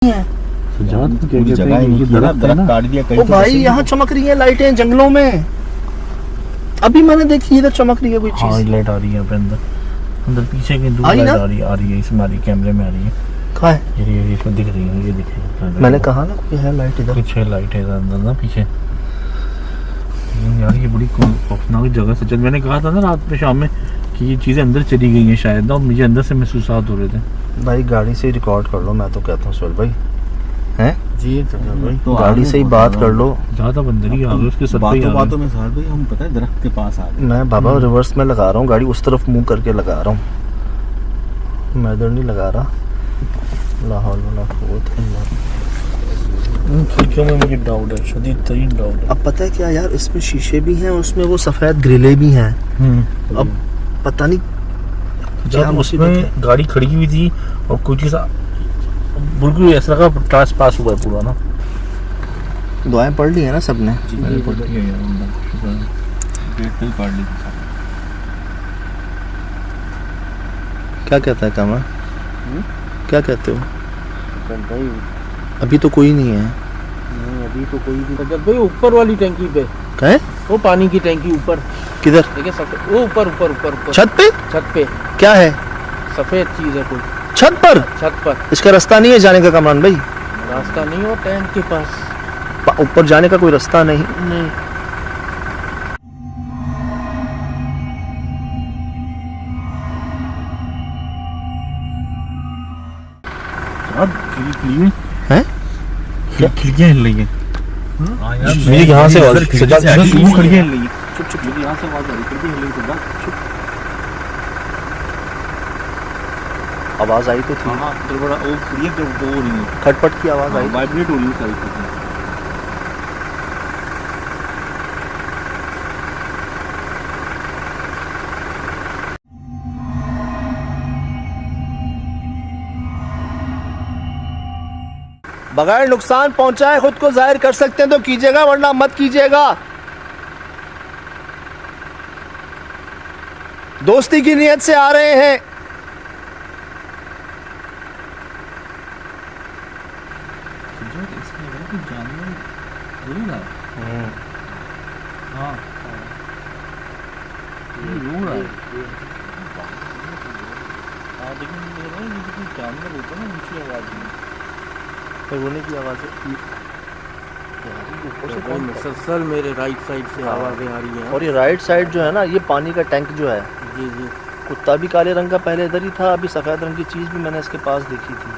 है। पूरी जगह ही नहीं किया, दरख्त काट दिया कहीं। ओ भाई यहाँ चमक रही है लाइटें जंगलों में। अभी मैंने देखी इधर चमक रही है कोई चीज। लाइट आ रही है अंदर अंदर पीछे की दूर लाइट आ रही है इसमें, आ रही कैमरे में आ रही है। कहाँ है? ये इसमें दिख रही है, ये दिख रही है। मैंने कहा ना कोई है लाइट इधर। कुछ है लाइट है अंदर ना पीछे। यार ये बड़ी खौफनाक जगह से, जब मैंने कहा था ना रात में शाम में कि ये चीजें अंदर चली गई हैं शायद ना, और मुझे अंदर से महसूस हो रहे थे। भाई गाड़ी से ही रिकॉर्ड कर लो, मैं तो कहता हूँ सोहेल भाई हैं जी भाई तो गाड़ी से ही बात कर लो। ज्यादा बंदर ही आ गए उसके सर पे ही आ गए। बातों में साहब भाई हम पता है दरख्त के पास आ गए। मैं बाबा रिवर्स में लगा रहा हूँ गाड़ी, उस तरफ मुंह करके लगा रहा हूँ, मैं इधर नहीं लगा रहा। ला हौल वला कुव्वत इल्ला बिल्लाह। खिड़कियों में मुझे डाउट है, शदीद तरीन डाउट है। अब पता है क्या यार, इसमें शीशे भी हैं, उसमें वो सफेद ग्रिलें भी हैं। अब पता नहीं जब उसमें गाड़ी खड़ी हुई थी और कुछ बिल्कुल ऐसा लगा ट्रांस पास हुआ है पूरा ना। दुआएं पढ़ ली है ना सबने? जी मैंने पढ़ ली है यार, डेट पे पढ़ ली थी। क्या कहता है कामा? क्या कहते हो? अभी तो कोई नहीं है। नहीं अभी तो कोई भी जब भाई ऊपर वाली टंकी पे कहे वो पानी की टंकी ऊपर किधर? देखिए सफेद वो ऊपर ऊपर ऊपर ऊपर छत पे क्या है? सफेद चीज है कोई छत पर। इसका रास्ता नहीं है जाने का कमरान भाई? रास्ता नहीं हो टैंक के पास ऊपर जाने का कोई रास्ता नहीं। हैं? खिड़कियां हिल रही हैं। मेरी यहाँ से खिड़कियां हिल रही हैं। चुप यहाँ से आवाज आ रही, खिड़की हिल रही है। आवाज आई तो थी। हाँ तो बड़ा वो खिड़कियां जो वो हो रही है, खटपट की आवाज आई। वाइब्रेट हो रही है सारी खिड़कियां। बगैर नुकसान पहुंचाए खुद को जाहिर कर सकते हैं तो कीजिएगा, वरना मत कीजिएगा। दोस्ती की नीयत से आ रहे हैं। जानवर होता है ना ऊंची आवाज में, रोने की आवाज मुसलसल मेरे राइट साइड से आवाजें आ रही हैं। और ये राइट साइड जो है ना, ये पानी का टैंक जो है, जी जी कुत्ता भी काले रंग का पहले इधर ही था, अभी सफेद रंग की चीज भी मैंने इसके पास देखी थी।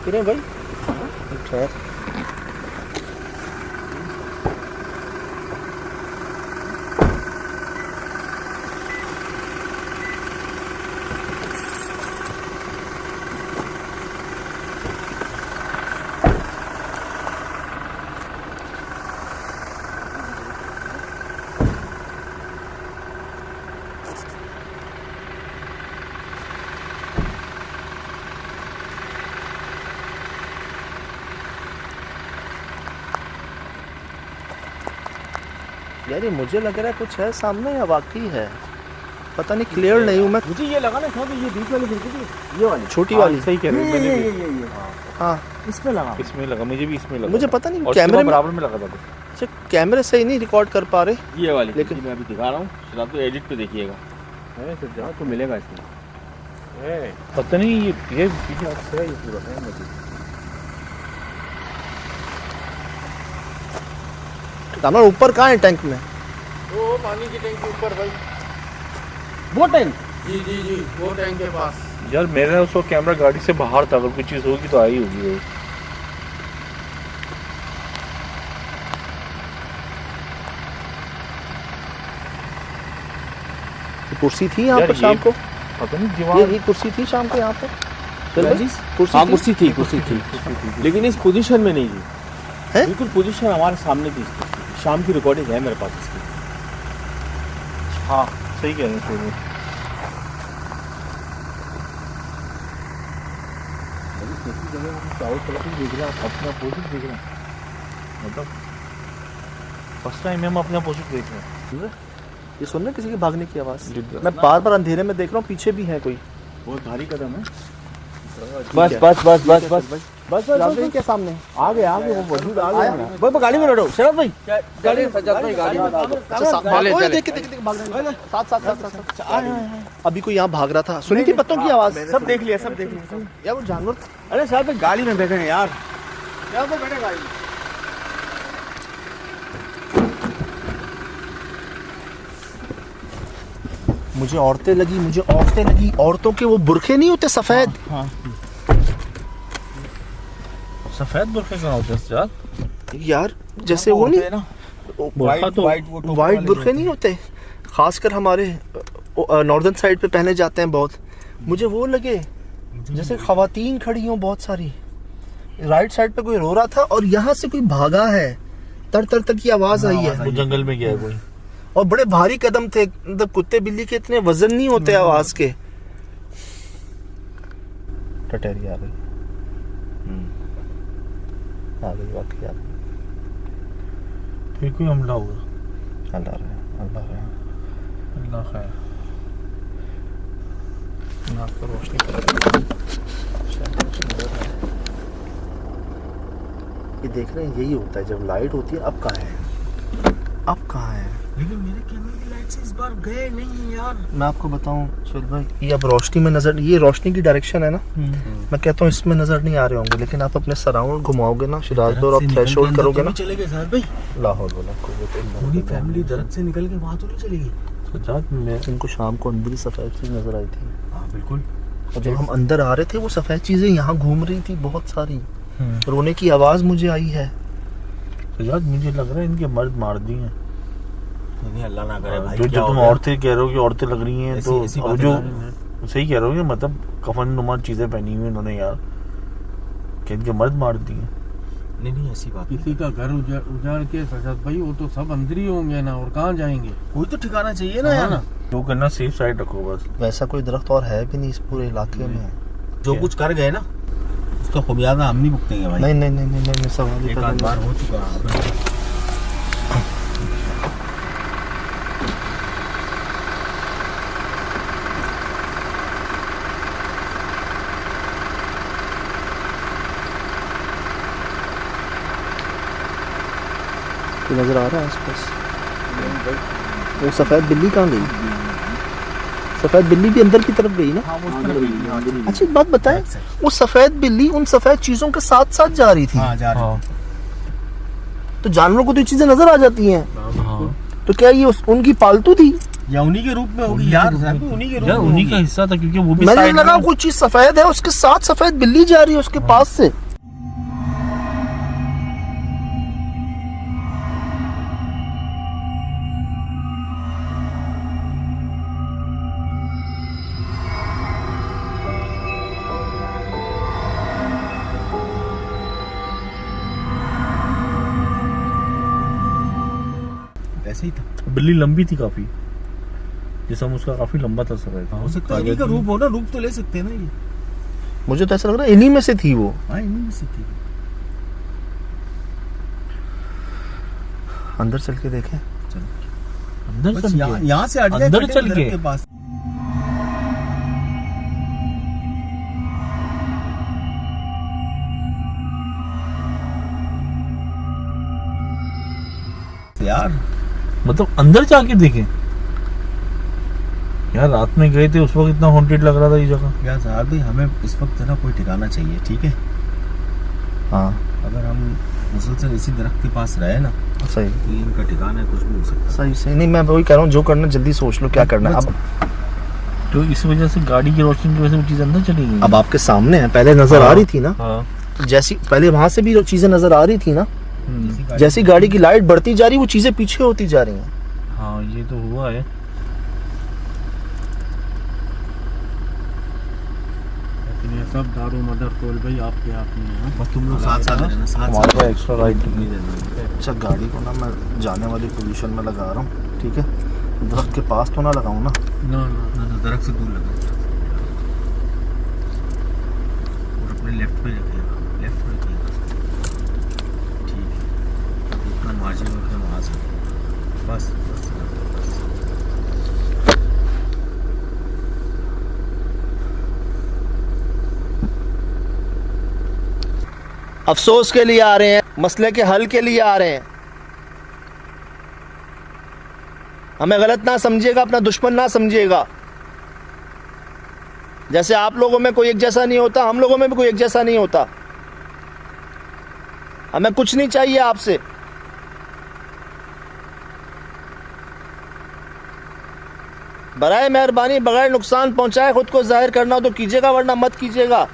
किरे भाई यार ये मुझे लग रहा है कुछ है सामने या वाकई है, पता नहीं, क्लियर नहीं हूँ मैं। मुझे ये लगा ना शायद ये बीच वाली खिड़की थी, ये वाली छोटी वाली। सही कह रहे हैं। ये हाँ इसमें लगा, इसमें लगा, मुझे भी इसमें लगा। मुझे पता नहीं और कैमरे में बराबर में लगा था। अच्छा, कैमरे से ही नहीं रिकॉर्ड कर पा रहे ये वाली लेकिन मैं अभी दिखा रहा हूँ, रात को एडिट पे देखिएगा। है तो जहाँ तो मिलेगा इसमें है। पता नहीं ये पीछे है, ये पूरा है मुझे। हमारे ऊपर कहाँ है टैंक में? वो पानी की टैंक के ऊपर भाई, वो टैंक जी जी जी वो टैंक के पास। यार मेरा उसको कैमरा गाड़ी से बाहर था, अगर कोई चीज होगी तो आई होगी वो। कुर्सी थी यहाँ पर शाम को? पता नहीं दीवार, ये कुर्सी थी शाम को यहाँ पर? कुर्सी थी लेकिन इस पोजीशन में नहीं थी। है? बिल्कुल पोजीशन हमारे सामने थी। शाम की रिकॉर्डिंग है मेरे पास इसकी। हाँ सही कह रहे हैं। अपना पोजिट देख रहे हैं, मतलब फर्स्ट टाइम हम अपना पोजिट देख रहे हैं। ये सुन रहे किसी के भागने की आवाज़? मैं बार बार अंधेरे में देख रहा हूँ, पीछे भी है कोई। बहुत भारी कदम है। बस बस बस बस बस बस बस के सामने आगे आगे वो वजूद आ गया ना। भाई गाड़ी में बैठो शरद भाई। गाड़ी सज्जाद भाई गाड़ी में चले देख भाग रहे हैं साथ साथ साथ साथ। अभी कोई यहाँ भाग रहा था, सुनी थी पत्तों की आवाज़? सब देख लिया सब देख लिया। यार वो जानवर अरे साहब भाई गाड़ी में बैठे हैं यार। यहाँ पे बैठे गाड़ी में। मुझे औरतें लगी, औरतों के वो बुरखे नहीं होते सफेद? हाँ। सफेद बुरखे कहाँ होते हैं सज्जाद? यार जैसे वो नहीं ना वाइट बुरखे नहीं होते, खासकर हमारे नॉर्दर्न साइड पे पहने जाते हैं बहुत। मुझे वो लगे जैसे खवातीन खड़ी हों बहुत सारी। राइट साइड पे कोई रो रहा था और यहाँ से कोई भागा है, तर तर तर की आवाज आई है। वो जंगल में गया है कोई। और बड़े भारी कदम थे, मतलब कुत्ते बिल्ली के इतने वजन नहीं होते आवाज के। टटेरी आ गई, आ गई वाकई आ गई। फिर कोई हमला होगा। अल्लाह रहा अल्लाह खैर। नाक पर रोशनी कर। ये देख रहे हैं, यही होता है जब लाइट होती है। अब कहाँ है? लेकिन मेरे कैमरे की लाइट से इस बार गए नहीं है यार। मैं आपको बताऊं सुहेल भाई, ये अब रोशनी में नजर, ये रोशनी की डायरेक्शन है ना, मैं कहता हूँ इसमें नजर नहीं आ रहे होंगे, लेकिन आप अपने सराउंड घुमाओगे ना शिराज भाई, और आप थ्रेशोल्ड करोगे ना, चले गए साहब भाई। लाहौल वाला पूरी फैमिली दरख्त से निकल के वहां तो नहीं चलेगी। सज्जाद में इनको शाम को अंदर ही सफेद चीज नजर आई थी। हाँ बिल्कुल। और जब हम अंदर आ रहे थे वो सफेद चीजें यहाँ घूम रही थी बहुत सारी। रोने की आवाज मुझे आई है। सज्जाद मुझे लग रहा है इनके मर्द मार दिए हैं। नहीं अल्लाह ना करे भाई। जो तुम औरतें कह रहे हो कि औरतें लग रही हैं, तो ऐसी अब जो सही कह रहे हो कि मतलब कफन नुमा चीजें पहनी हुई इन्होंने यार, कि इनके मर्द मार दिए। नहीं ऐसी बात। किसी का घर उजाड़ के सजाद भाई, वो तो सब अंदर ही होंगे ना, और कहाँ जाएंगे? कोई तो ठिकाना चाहिए ना यार। जो करना सेफ साइड रखो बस। वैसा कोई दरख्त और है भी नहीं इस पूरे इलाके में। जो कुछ कर गए ना उसका खुमियाजा हम नहीं भुगतेंगे भाई। नहीं सवाल ही एक आध बार हो चुका है। नजर आ रहा है आसपास। वो सफेद बिल्ली कहाँ गई? सफेद बिल्ली भी अंदर की तरफ गई ना? अच्छा एक बात बताएं, वो सफेद बिल्ली उन सफेद चीजों के साथ साथ जा रही थी। हाँ जा रही थी। तो जानवरों को तो ये चीजें नजर आ जाती हैं। हाँ। तो क्या ये उनकी पालतू थी या उन्हीं के रूप में होगी यार? उन्हीं के रूप में उन्हीं का हिस्सा था, क्योंकि वो भी मैंने लगा कोई चीज सफेद है उसके साथ सफेद बिल्ली जा रही है उसके पास से। ऐसे ही था। बिल्ली लंबी थी काफी, जिसम उसका काफी लंबा था सफेद। हो सकता है इन्हीं का रूप हो ना, रूप तो ले सकते हैं ना ये। मुझे तो ऐसा लग रहा है इन्हीं में से थी वो। हाँ इन्हीं में से थी। अंदर चल के देखें। अंदर बस चल यहाँ से हट जाए, अंदर खड़े चल दरख्त के। पास। यार मतलब अंदर जाके देखें यार। रात में गए थे उस वक्त इतना हॉन्टेड लग रहा था ये जगह। यार साहब भाई हमें इस वक्त ना कोई ठिकाना चाहिए, ठीक है? हाँ अगर हम मुसलसल इसी दरख्त के पास रहे ना, सही तो इनका ठिकाना है, कुछ भी हो सकता है। सही नहीं, मैं वही कह रहा हूँ, जो करना जल्दी सोच लो क्या करना है। अब तो इस वजह से गाड़ी की रोशनी की वजह से वो चीज अंदर चली गई। अब आपके सामने है, पहले नजर आ रही थी ना। हाँ। जैसी पहले वहां से भी चीजें नजर आ रही थी ना, जैसी गाड़ी की लाइट बढ़ती जा रही वो चीजें पीछे होती जा रही हैं। हाँ ये तो हुआ है। लेकिन ये सब दारू मदर कोल भाई आपके हाथ में है। बस तुम लोग साथ साथ रहना, साथ हमारे साथ पास एक्स्ट्रा राइट नहीं देना। अच्छा गाड़ी को ना मैं जाने वाली पोजीशन में लगा रहा हूँ, ठीक है? दरख्त के पास तो ना लगाऊं ना। ना दरख्त से दूर लगा और अपने लेफ्ट पे रखिएगा, लेफ्ट पे रखिएगा। ठीक है, इतना मार्जिन रखना वहाँ से। बस बस बस। अफसोस के लिए आ रहे हैं, मसले के हल के लिए आ रहे हैं। हमें गलत ना समझिएगा, अपना दुश्मन ना समझिएगा। जैसे आप लोगों में कोई एक जैसा नहीं होता, हम लोगों में भी कोई एक जैसा नहीं होता। हमें कुछ नहीं चाहिए आपसे। बराए मेहरबानी बगैर नुकसान पहुंचाए खुद को जाहिर करना हो तो कीजिएगा, वरना मत कीजिएगा।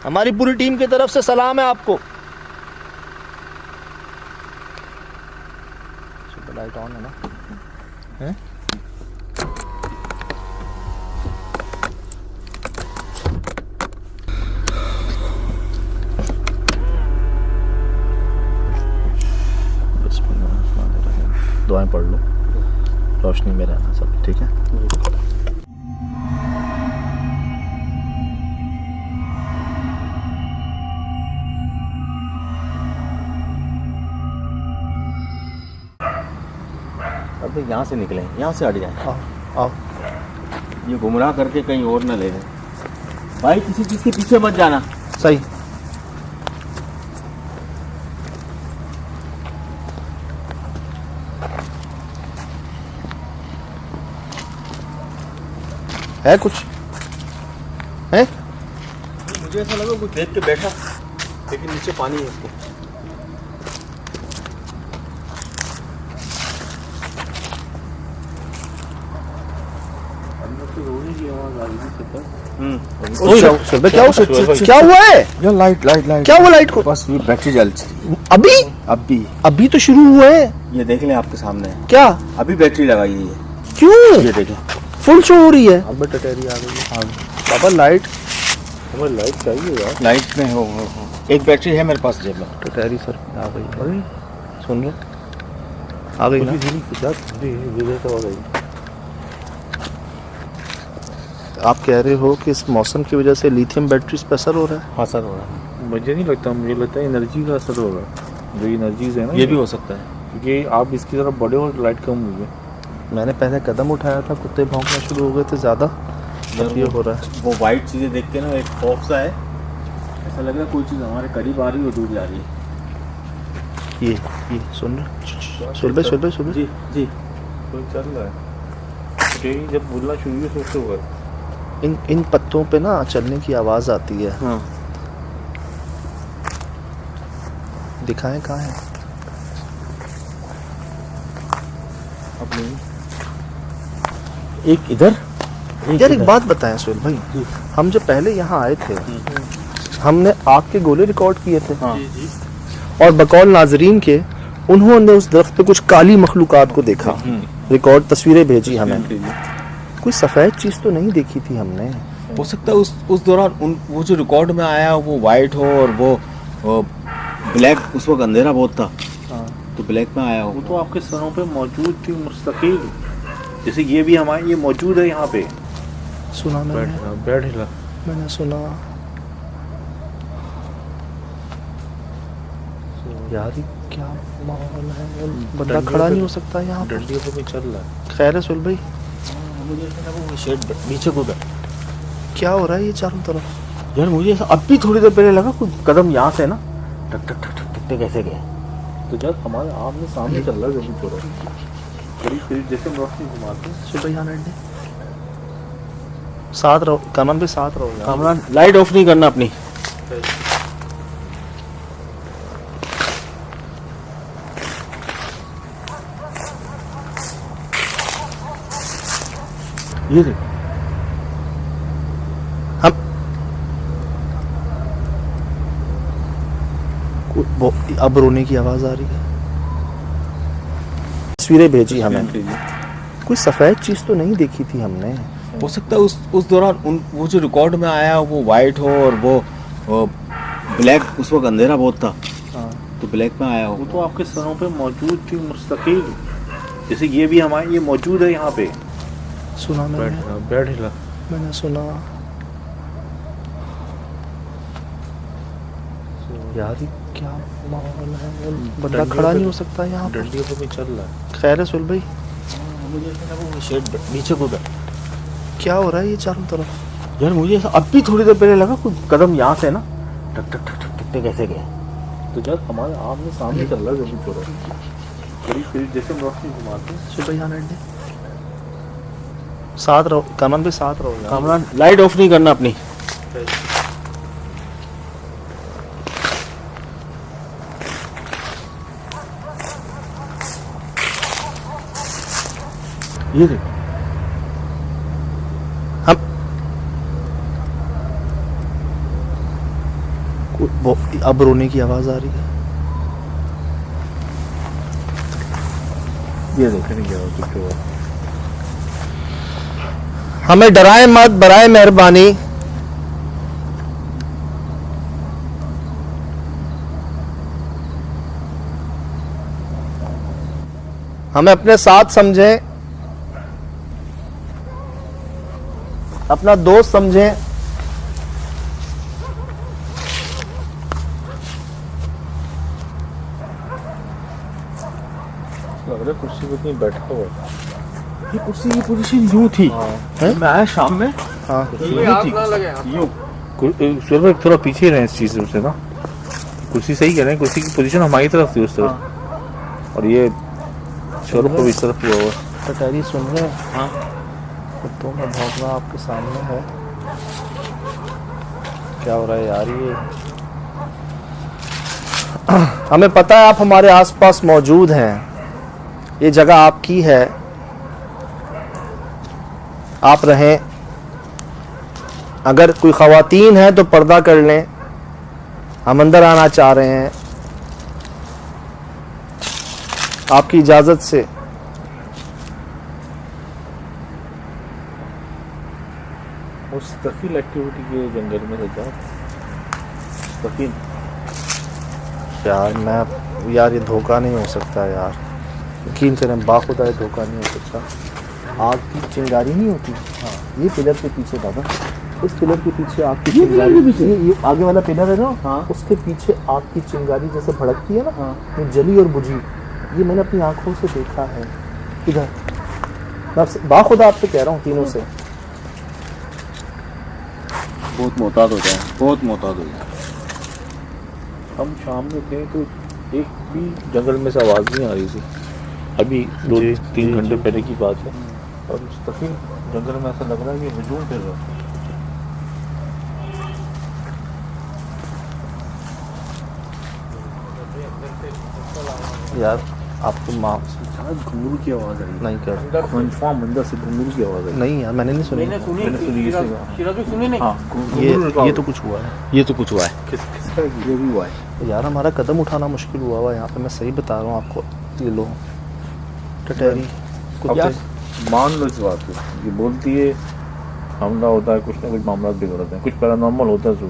हमारी पूरी टीम की तरफ से सलाम है आपको। लाइट ऑन है ना? है? दुआएं पढ़ लो, रोशनी में रहना सब, ठीक है? अब यहाँ से निकले, यहाँ से हट जाए। आओ आओ। ये गुमराह करके कहीं और न ले जाए। भाई किसी चीज़ के पीछे मत जाना। सही। है कुछ? है? मुझे ऐसा लगा कुछ देख के बैठा, लेकिन नीचे पानी है उसको। क्या हुआ है? यार लाइट लाइट लाइट क्या हुआ लाइट को? बस ये बैटरी जल रही। अभी अभी तो शुरू हुआ है। ये देख लें आपके सामने है। क्या? अभी बैटरी लगाई है। क्यों? ये देखें, फुल शो हो रही है। अब टटेरी आ गई। हाँ बाबा लाइट, हमें लाइट चाहिए यार। लाइट में हो। एक बैटरी है मेरे पास जेब में। टटेरी सर आ गई। अरे सुन लो, आ गई ना? तो आ गई। आप कह रहे हो कि इस मौसम की वजह से लिथियम बैटरीज पर असर हो रहा है? हाँ सर हो रहा है। मुझे नहीं लगता, मुझे लगता है एनर्जी का असर होगा। जो एनर्जीज है ना, ये भी हो सकता है क्योंकि आप इसकी तरफ बढ़े और लाइट कम हुई है। मैंने पहले कदम उठाया था, कुत्ते भौंकना शुरू हो गए थे ज़्यादा। ये हो रहा है। वो वाइट चीज़ें देख के ना एक खौफ सा है, ऐसा लग रहा है कोई चीज़ हमारे करीब आ रही है और दूर जा रही है। ये सुन रहे? सुन जी जी कोई चल रहा है। क्योंकि जब बोलना शुरू हुई सोचते होगा इन पत्तों पे ना चलने की आवाज़ आती है। हाँ दिखाएं कहाँ है? अब नहीं। एक इधर यार एक बात बताएं सुहेल भाई, हम जब पहले यहाँ आए थे हमने आग के गोले रिकॉर्ड किए थे। हाँ और बकौल नाजरीन के उन्होंने उस दरख्त पे कुछ काली मखलूकात को देखा, रिकॉर्ड तस्वीरें भेजी हमें। कोई सफ़ेद चीज़ तो नहीं देखी थी हमने। हो सकता है उस दौरान वो जो रिकॉर्ड में आया वो वाइट हो और वो ब्लैक, उस वक्त अंधेरा बहुत था। हाँ। तो ब्लैक में आया हो। वो तो आपके सरों पे मौजूद थी मुस्तकिल। जैसे ये भी हमारे ये मौजूद है यहाँ पे। सुना बैठ हिला। मैंने सुना यार ये क्या माहौल है, बंदा खड़ा नहीं हो सकता यहाँ पर। डंडियों पे भी चल रहा है। खैर है सुहेल भाई? मुझे ऐसा लगा वो शेड नीचे कूदा। क्या हो रहा है ये चारों तरफ? यार मुझे ऐसा अब भी थोड़ी देर पहले लगा कुछ कदम यहाँ से ना टक टक टक टक टक कैसे गए। तो जब हमारे आमने सामने चल रहा है जमीन पर करीब जैसे हम रोशनी घुमाते हैं। सुबह यहाँ लड़ने साथ रहो, कामरान पे साथ रहो यार। कामरान लाइट ऑफ नहीं करना अपनी। ये देख अब रोने की आवाज आ रही है। तस्वीरें भेजी हमें। कोई सफेद चीज तो नहीं देखी थी हमने। हो सकता है उस दौरान वो जो रिकॉर्ड में आया वो वाइट हो और वो ब्लैक, उस वक्त अंधेरा बहुत था। हाँ। तो ब्लैक में आया हो। वो तो आपके सरों पे मौजूद थी मुस्तकिल। जैसे ये भी हमारे ये मौजूद है यहाँ पे। सुना मैंने? बैठ हिला। मैंने सुना यार ये क्या माहौल है, बंदा खड़ा नहीं हो सकता यहाँ पर। डंडियों पे भी चल रहा है। खैर है सुहेल भाई? मुझे ऐसा लगा वो शेड नीचे कूदा। क्या हो रहा है ये चारों तरफ? यार मुझे अब भी थोड़ी देर पहले लगा कुछ कदम यहाँ से ना टक टक टक टक टक कैसे गए। तो जब हमारे आमने सामने चल रहा है जब थोड़ा करीब करीब जैसे हम रोशनी घुमाते हैं। सुबह यहाँ दे साथ रहो कामरान पे, साथ रहो यार। कामरान लाइट ऑफ नहीं करना अपनी। ये देख अब रोने की आवाज आ रही है। ये देखने क्या हो। हमें डराए मत बराए मेहरबानी। हमें अपने साथ समझें, अपना दोस्त समझें। लग रहा है कुर्सी पे कहीं बैठा हुआ है। ये कुर्सी की पोजीशन यूं थी। मैं आया शाम में। हाँ ये हाथ ना लगे आप। यूं सुरेश थोड़ा पीछे रहे इस चीज से ना। कुर्सी सही कह रहे हैं, कुर्सी की पोजीशन हमारी तरफ थी उस तरफ और ये शोरूम को इस तरफ हुआ हुआ। टटहरी सुन रहे हैं? हाँ कुत्तों का भौंकना आपके सामने है। क्या हो रहा है यार ये? हमें पता है आप हमारे आसपास मौजूद हैं। ये जगह आपकी है, आप रहें। अगर कोई ख़वातीन है तो पर्दा कर लें, हम अंदर आना चाह रहे हैं आपकी इजाज़त से। मुस्तकिल एक्टिविटी के जंगल में रहता है। मुस्तकिल यार ये धोखा नहीं हो सकता यार। यकीन करें बाखुदा ये धोखा नहीं हो सकता। आग की चिंगारी नहीं होती। हाँ ये पिलर के पीछे दादा, इस पिलर के पीछे आग की चिंगारी। ये आगे वाला पिलर है ना, हाँ उसके पीछे आग की चिंगारी जैसे भड़कती है ना, हाँ ये जली और बुझी। ये मैंने अपनी आंखों से देखा है। इधर मैं बाखुदा आपसे कह रहा हूँ तीनों से। बहुत मोहतात हो जाए, बहुत मोहतात हो जाए। हम शाम में थे तो एक भी जंगल में से आवाज़ नहीं आ रही थी। अभी 2-3 घंटे पहले की बात है और मुस्तकिल जंगल में ऐसा लग रहा है कि हुजूम फिर रहा है। यार आपको माफ घुंगरू की आवाज आ रही नहीं कर कंफर्म अंदर से घुंगरू की आवाज़ आई। नहीं यार मैंने नहीं सुनी। मैंने सुनी, मैंने सुनी इसे। शिराज भी सुनी नहीं। हाँ ये तो कुछ हुआ है। ये तो कुछ हुआ है। किसका ये भी हुआ है। यार हमारा कदम उठाना मुश्किल हुआ हुआ यहाँ पे, मैं सही बता रहा हूँ आपको। ये लो टटहरी कुत्ते। यार मान लो इस बात को, ये बोलती है हमला होता है, कुछ ना कुछ मामला बिगड़ते हैं, कुछ पैरानॉर्मल होता है। जो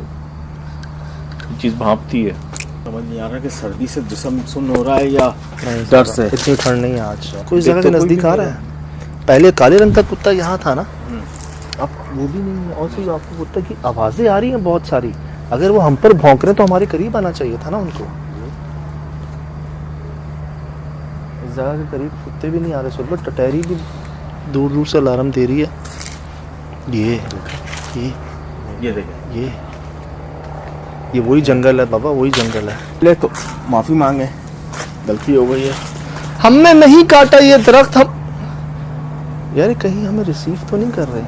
चीज़ भांपती है। समझ नहीं आ रहा कि सर्दी से जिस्म सुन्न हो रहा है या नहीं डर से। इतनी ठंड नहीं है आज। कोई देख जगह तो के कोई नजदीक भी आ नहीं रहा है। पहले काले रंग का कुत्ता यहाँ था ना, अब वो भी नहीं है। और सिर्फ आपको कुत्ते की आवाजें आ रही हैं बहुत सारी। अगर वो हम पर भौंक रहे तो हमारे करीब आना चाहिए था ना उनको। इस जगह के करीब कुत्ते भी नहीं आ रहे। सुबह टटहरी भी दूर दूर से अलार्म दे रही है। ये देखें, ये वही जंगल है बाबा, वही जंगल है। ले तो माफी मांगे, गलती हो गई है। हमने नहीं काटा ये दरख्त। हम यार कहीं हमें रिसीव तो नहीं कर रहे?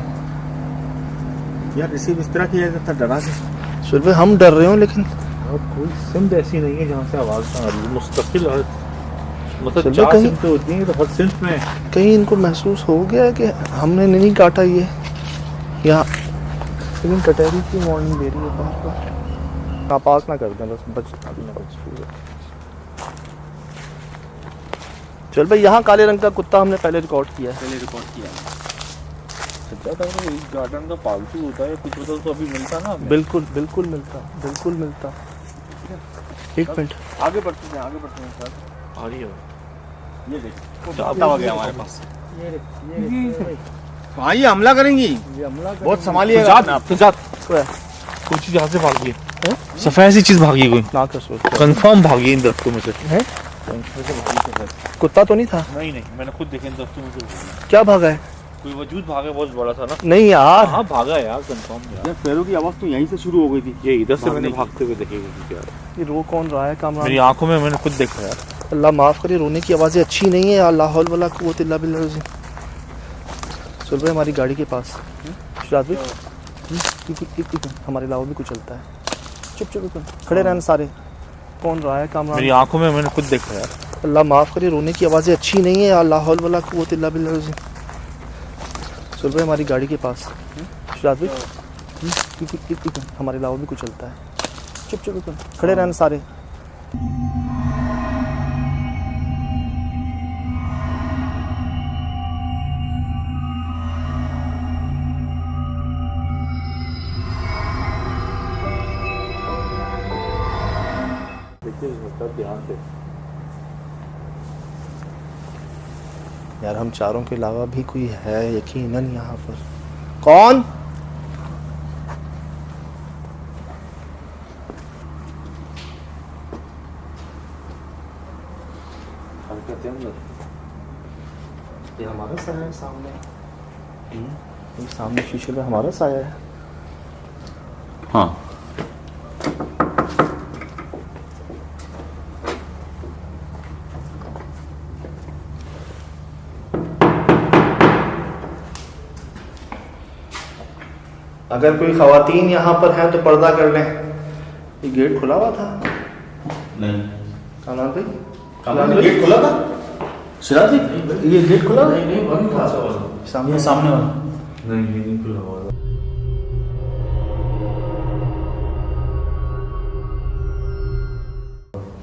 यार रिसीव इस तरह किया जाता डरा से। सुबह हम डर रहे हो लेकिन और कोई सिंध ऐसी नहीं है जहाँ से आवाज़ ना आ रही है। मुस्तकिल मतलब चलो 4 कहीं- सिमतें होती हैं तो हर सिमत में कहीं इनको महसूस हो गया है कि हमने नहीं काटा ये या। लेकिन टटहरी की वार्निंग दे रही है बार बार। आप पास ना कर दें बस, बच। चल भाई यहाँ काले रंग का कुत्ता हमने पहले रिकॉर्ड किया है। पहले रिकॉर्ड किया। सच्चा था वो इस गार्डन का पालतू होता है, कुछ होता तो अभी मिलता ना हमें। बिल्कुल बिल्कुल मिलता। एक मिनट आगे बढ़ते हैं सर। आ रही है ये देख आता हो गया हमारे पास। हाँ ये हमला करेंगी, बहुत संभालिएगा अपने आप। तो जा कोई चीज यहाँ से भागी है। सफेद सी चीज भागी कोई, ना कर सोच। कंफर्म भागी इन दरख्तों में से। है कुत्ता तो नहीं था? नहीं मैंने खुद देखे इन दरख्तों में से। क्या भागा है? कोई वजूद भागा बहुत बड़ा था ना। नहीं यार, हाँ भागा यार, कंफर्म यार। यार पैरों की आवाज तो यहीं से शुरू हो गई थी। ये इधर से मैंने भागने की। भागते हुए देखे यार, ये रो कौन रहा है कामरान? मेरी आंखों में मैंने खुद देखा यार। अल्लाह माफ़ करे, रोने की आवाज़ें अच्छी नहीं है। अल्लाह हौल वला कुव्वत इल्ला बिल्लाह। चल रहे हमारी गाड़ी के पास शुजात भाई, हमारे अलावा भी कुछ चलता है। चुप चुप खड़े रहना सारे। कौन रहा है कामरान? मेरी आंखों में मैंने खुद देखा यार। अल्लाह माफ़ करे, रोने की आवाज़ें अच्छी नहीं है। अल्लाह हौल वला कुव्वत इल्ला बिल्लाह। चल रहे हमारी गाड़ी के पास शुजात भाई, हमारे अलावा भी कुछ चलता है। चुप चुप खड़े रहना सारे। ध्यान से यार, हम चारों के अलावा भी कोई है यकीनन यहाँ पर। कौन? ये हमारा साया है सामने। ये सामने शीशे में हमारा साया है। हाँ अगर कोई ख़वातीन यहाँ पर है तो पर्दा कर लें। ये गेट खुला हुआ था। नहीं, कामरान भाई, कामरान गेट खुला था। सिराज जी, ये गेट खुला था? नहीं नहीं बंद था। सामने सामने वाला नहीं खुला हुआ था।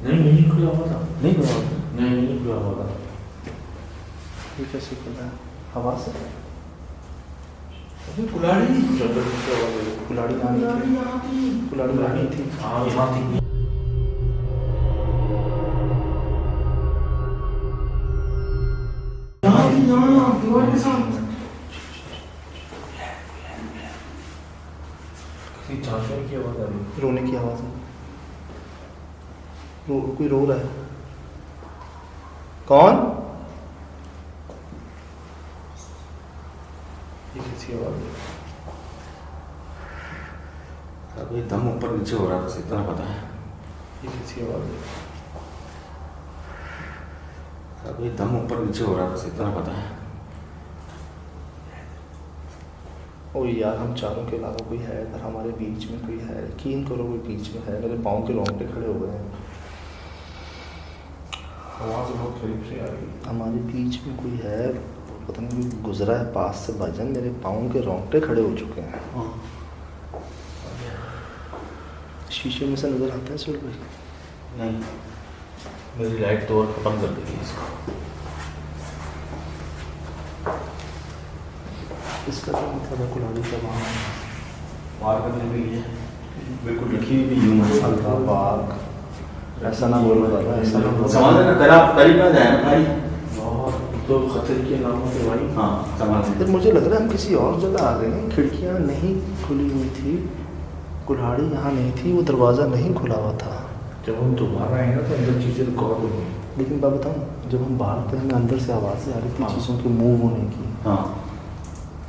नहीं खुला हुआ था। नहीं खुला था। नहीं खुला हुआ था। ये कैसे खुला है? हवा से? कुल्हाड़ी कुल्हाड़ी यहाँ थी। कुल्हाड़ी यहाँ थी। हाँ यहाँ थी। दीवार के साथ चांचने की आवाज आ रही है। रोने की आवाज़ है। कोई रो रहा है। कौन? ये किसी आवाज़ है। अभी दम ऊपर नीचे हो रहा था, इतना पता है। ये किसी आवाज़ है। अभी दम ऊपर नीचे हो रहा था, इतना पता है। ओ यार, हम चारों के अलावा कोई है इधर हमारे बीच में? कोई है? यकीन करो कोई बीच में है। मेरे पाँव के रोंगटे खड़े हो गए हैं। आवाज बहुत करीब से आ रही है। हमारे बीच में कोई है, पता नहीं कोई गुजरा है पास से भाईजान। मेरे पाँव के रोंगटे खड़े हो चुके हैं। शीशे में से नजर आता है सुर भाई? नहीं, मेरी लाइट तो और खत्म कर देगी इसको। इसका क्या मतलब है? कुल्हाड़ी का वहाँ वार करने के लिए बिल्कुल लिखी हुई भी यूं है। अल्लाह पाक, ऐसा ना बोलो दादा, ऐसा ना बोलो। समझ ना करीब ना जाए ना भाई। तो खतरे के नामों से भाई। हाँ समझ फिर मुझे लग रहा है हम किसी और जगह आ गए हैं। खिड़कियाँ नहीं खुली हुई थी, कुल्हाड़ी यहाँ नहीं थी, वो दरवाज़ा नहीं खुला हुआ था। जब हम दोबारा आए ना तो अंदर चीज़ें रिकॉर्ड होंगी। लेकिन मैं बताऊँ, जब हम बाहर थे हमें अंदर से आवाज़ें आ रही थी चीज़ों के मूव होने की, हाँ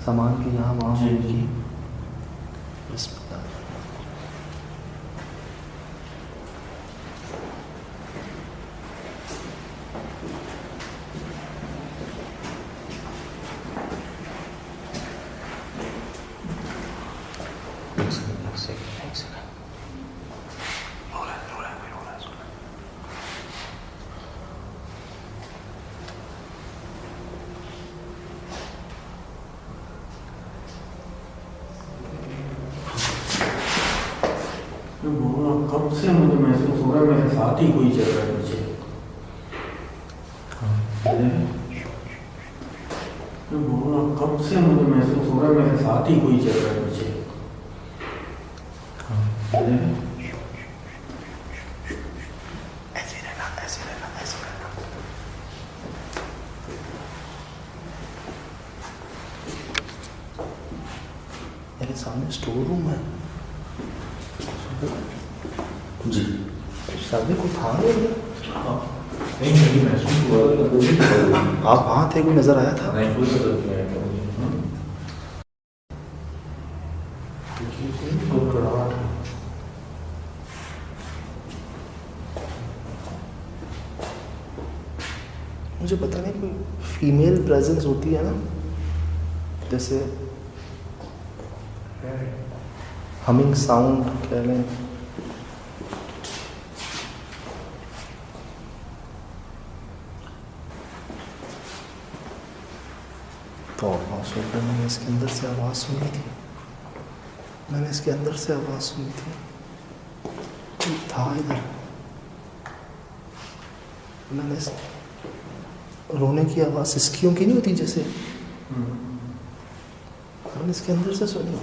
सामान की यहाँ वहाँ जी, होने जी। की। बिस्मिल्लाह। कब से मुझे महसूस हो रहा है मेरे साथ ही कोई चल रहा है पीछे। मैं बोल रहा हूँ, कब से मुझे महसूस हो रहा है मेरे साथ ही कोई चल रहा है पीछे। ऐसे रहना, ऐसे रहना, ऐसे रहना। मेरे सामने स्टोर रूम है। जी शादी को था नहीं? नहीं महसूस हुआ। आप वहाँ थे, कोई नजर आया था? नहीं कोई नजर नहीं आया मुझे। मुझे पता नहीं कोई फीमेल प्रेजेंस होती है ना, जैसे हमिंग साउंड कह लें, तो मैंने इसके अंदर से आवाज़ सुनी थी, मैंने इसके अंदर से आवाज़ सुनी थी, कोई था इधर। मैंने रोने की आवाज़ सिसकियों की नहीं होती जैसे, मैंने इसके अंदर से सुनी।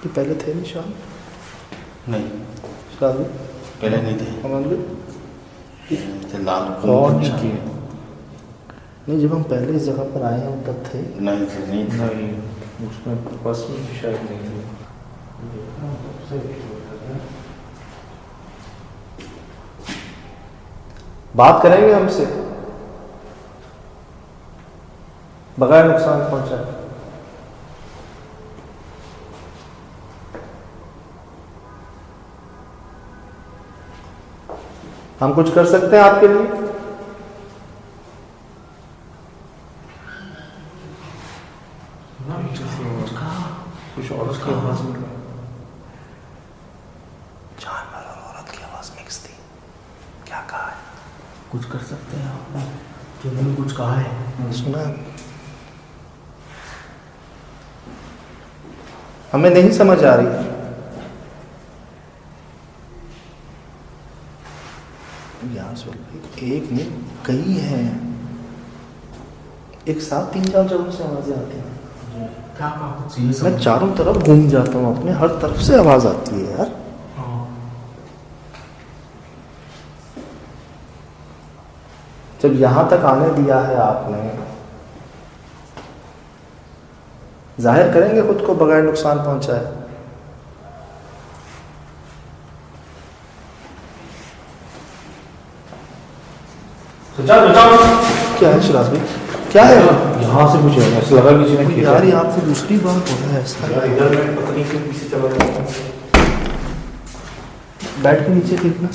कि पहले थे निशान? नहीं, शादी पहले नहीं थे, हमारे थे लाल और नहीं किए, नहीं, जब हम पहले इस जगह पर आए हैं तब थे। नहीं थे, नहीं थे। नहीं, उसमें बस में भी शायद नहीं थी। बात करेंगे हमसे बगैर नुकसान पहुंचाए। हम कुछ कर सकते हैं आपके लिए? कुछ और उसकी आवाज़ में जानवर और औरत की आवाज मिक्स थी। क्या कहा है? कुछ कर सकते हैं आप? जिन्होंने कुछ कहा है, सुना? हमें नहीं समझ आ रही। यार एक नहीं कई हैं, एक साथ 3-4 जगहों से आवाजें आती हैं। क्या कहा? मैं चारों तरफ घूम जाता हूँ, अपने हर तरफ से आवाज आती है यार। जब यहां तक आने दिया है आपने, जाहिर करेंगे खुद को बगैर नुकसान पहुंचाए। क्या है शिराज भाई, क्या है? यहाँ से मुझे ऐसा लगा किसी ने खींचा। यार ये आपसे दूसरी बार हो रहा है ऐसा। यार इधर मैं पता नहीं क्यों पीछे चला गया हूँ। बेड के नीचे देखना।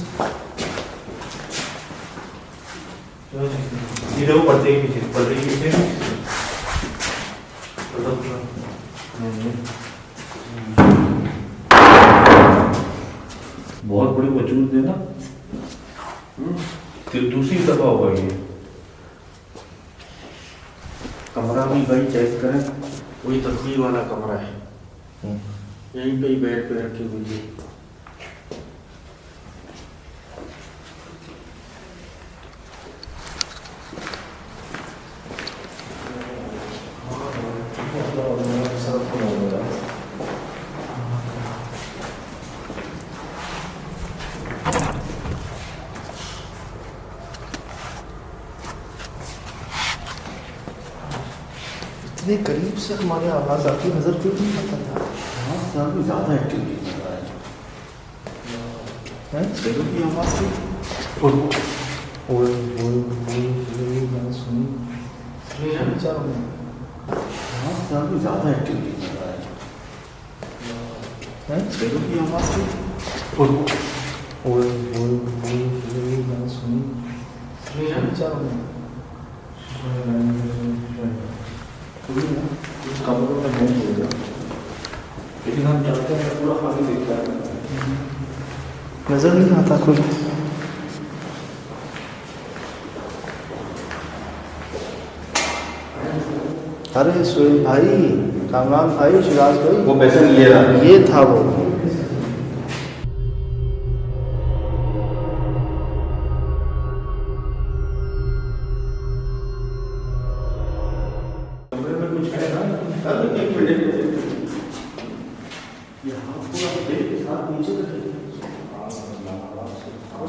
इधर वो पर्दे के पीछे बहुत बड़ी वजूद है ना। फिर दूसरी दफा होगा ये। कमरा भी भाई चेक करें, वही तस्वीर वाला कमरा है, यहीं पे ही बेड पे रखी हुई थी। इतने करीब से हमारे आवाज आती नजर क्यों नहीं आता था? ज़्यादा एक्टिविटी कर रहा है, बैलों की आवाज थी। मैंने सुनी चारों में। ज़्यादा एक्टिविटी कर रहा है, बैलों की आवाज थी। मैंने सुनी चारों में। कमरों में नहीं होगा, लेकिन हम चाहते हैं पूरा खाली दिखता है। नजर नहीं आता कोई। अरे सोहेल भाई, कामरान भाई, शिराज भाई, वो पैसे नहीं ले रहा। ये था वो।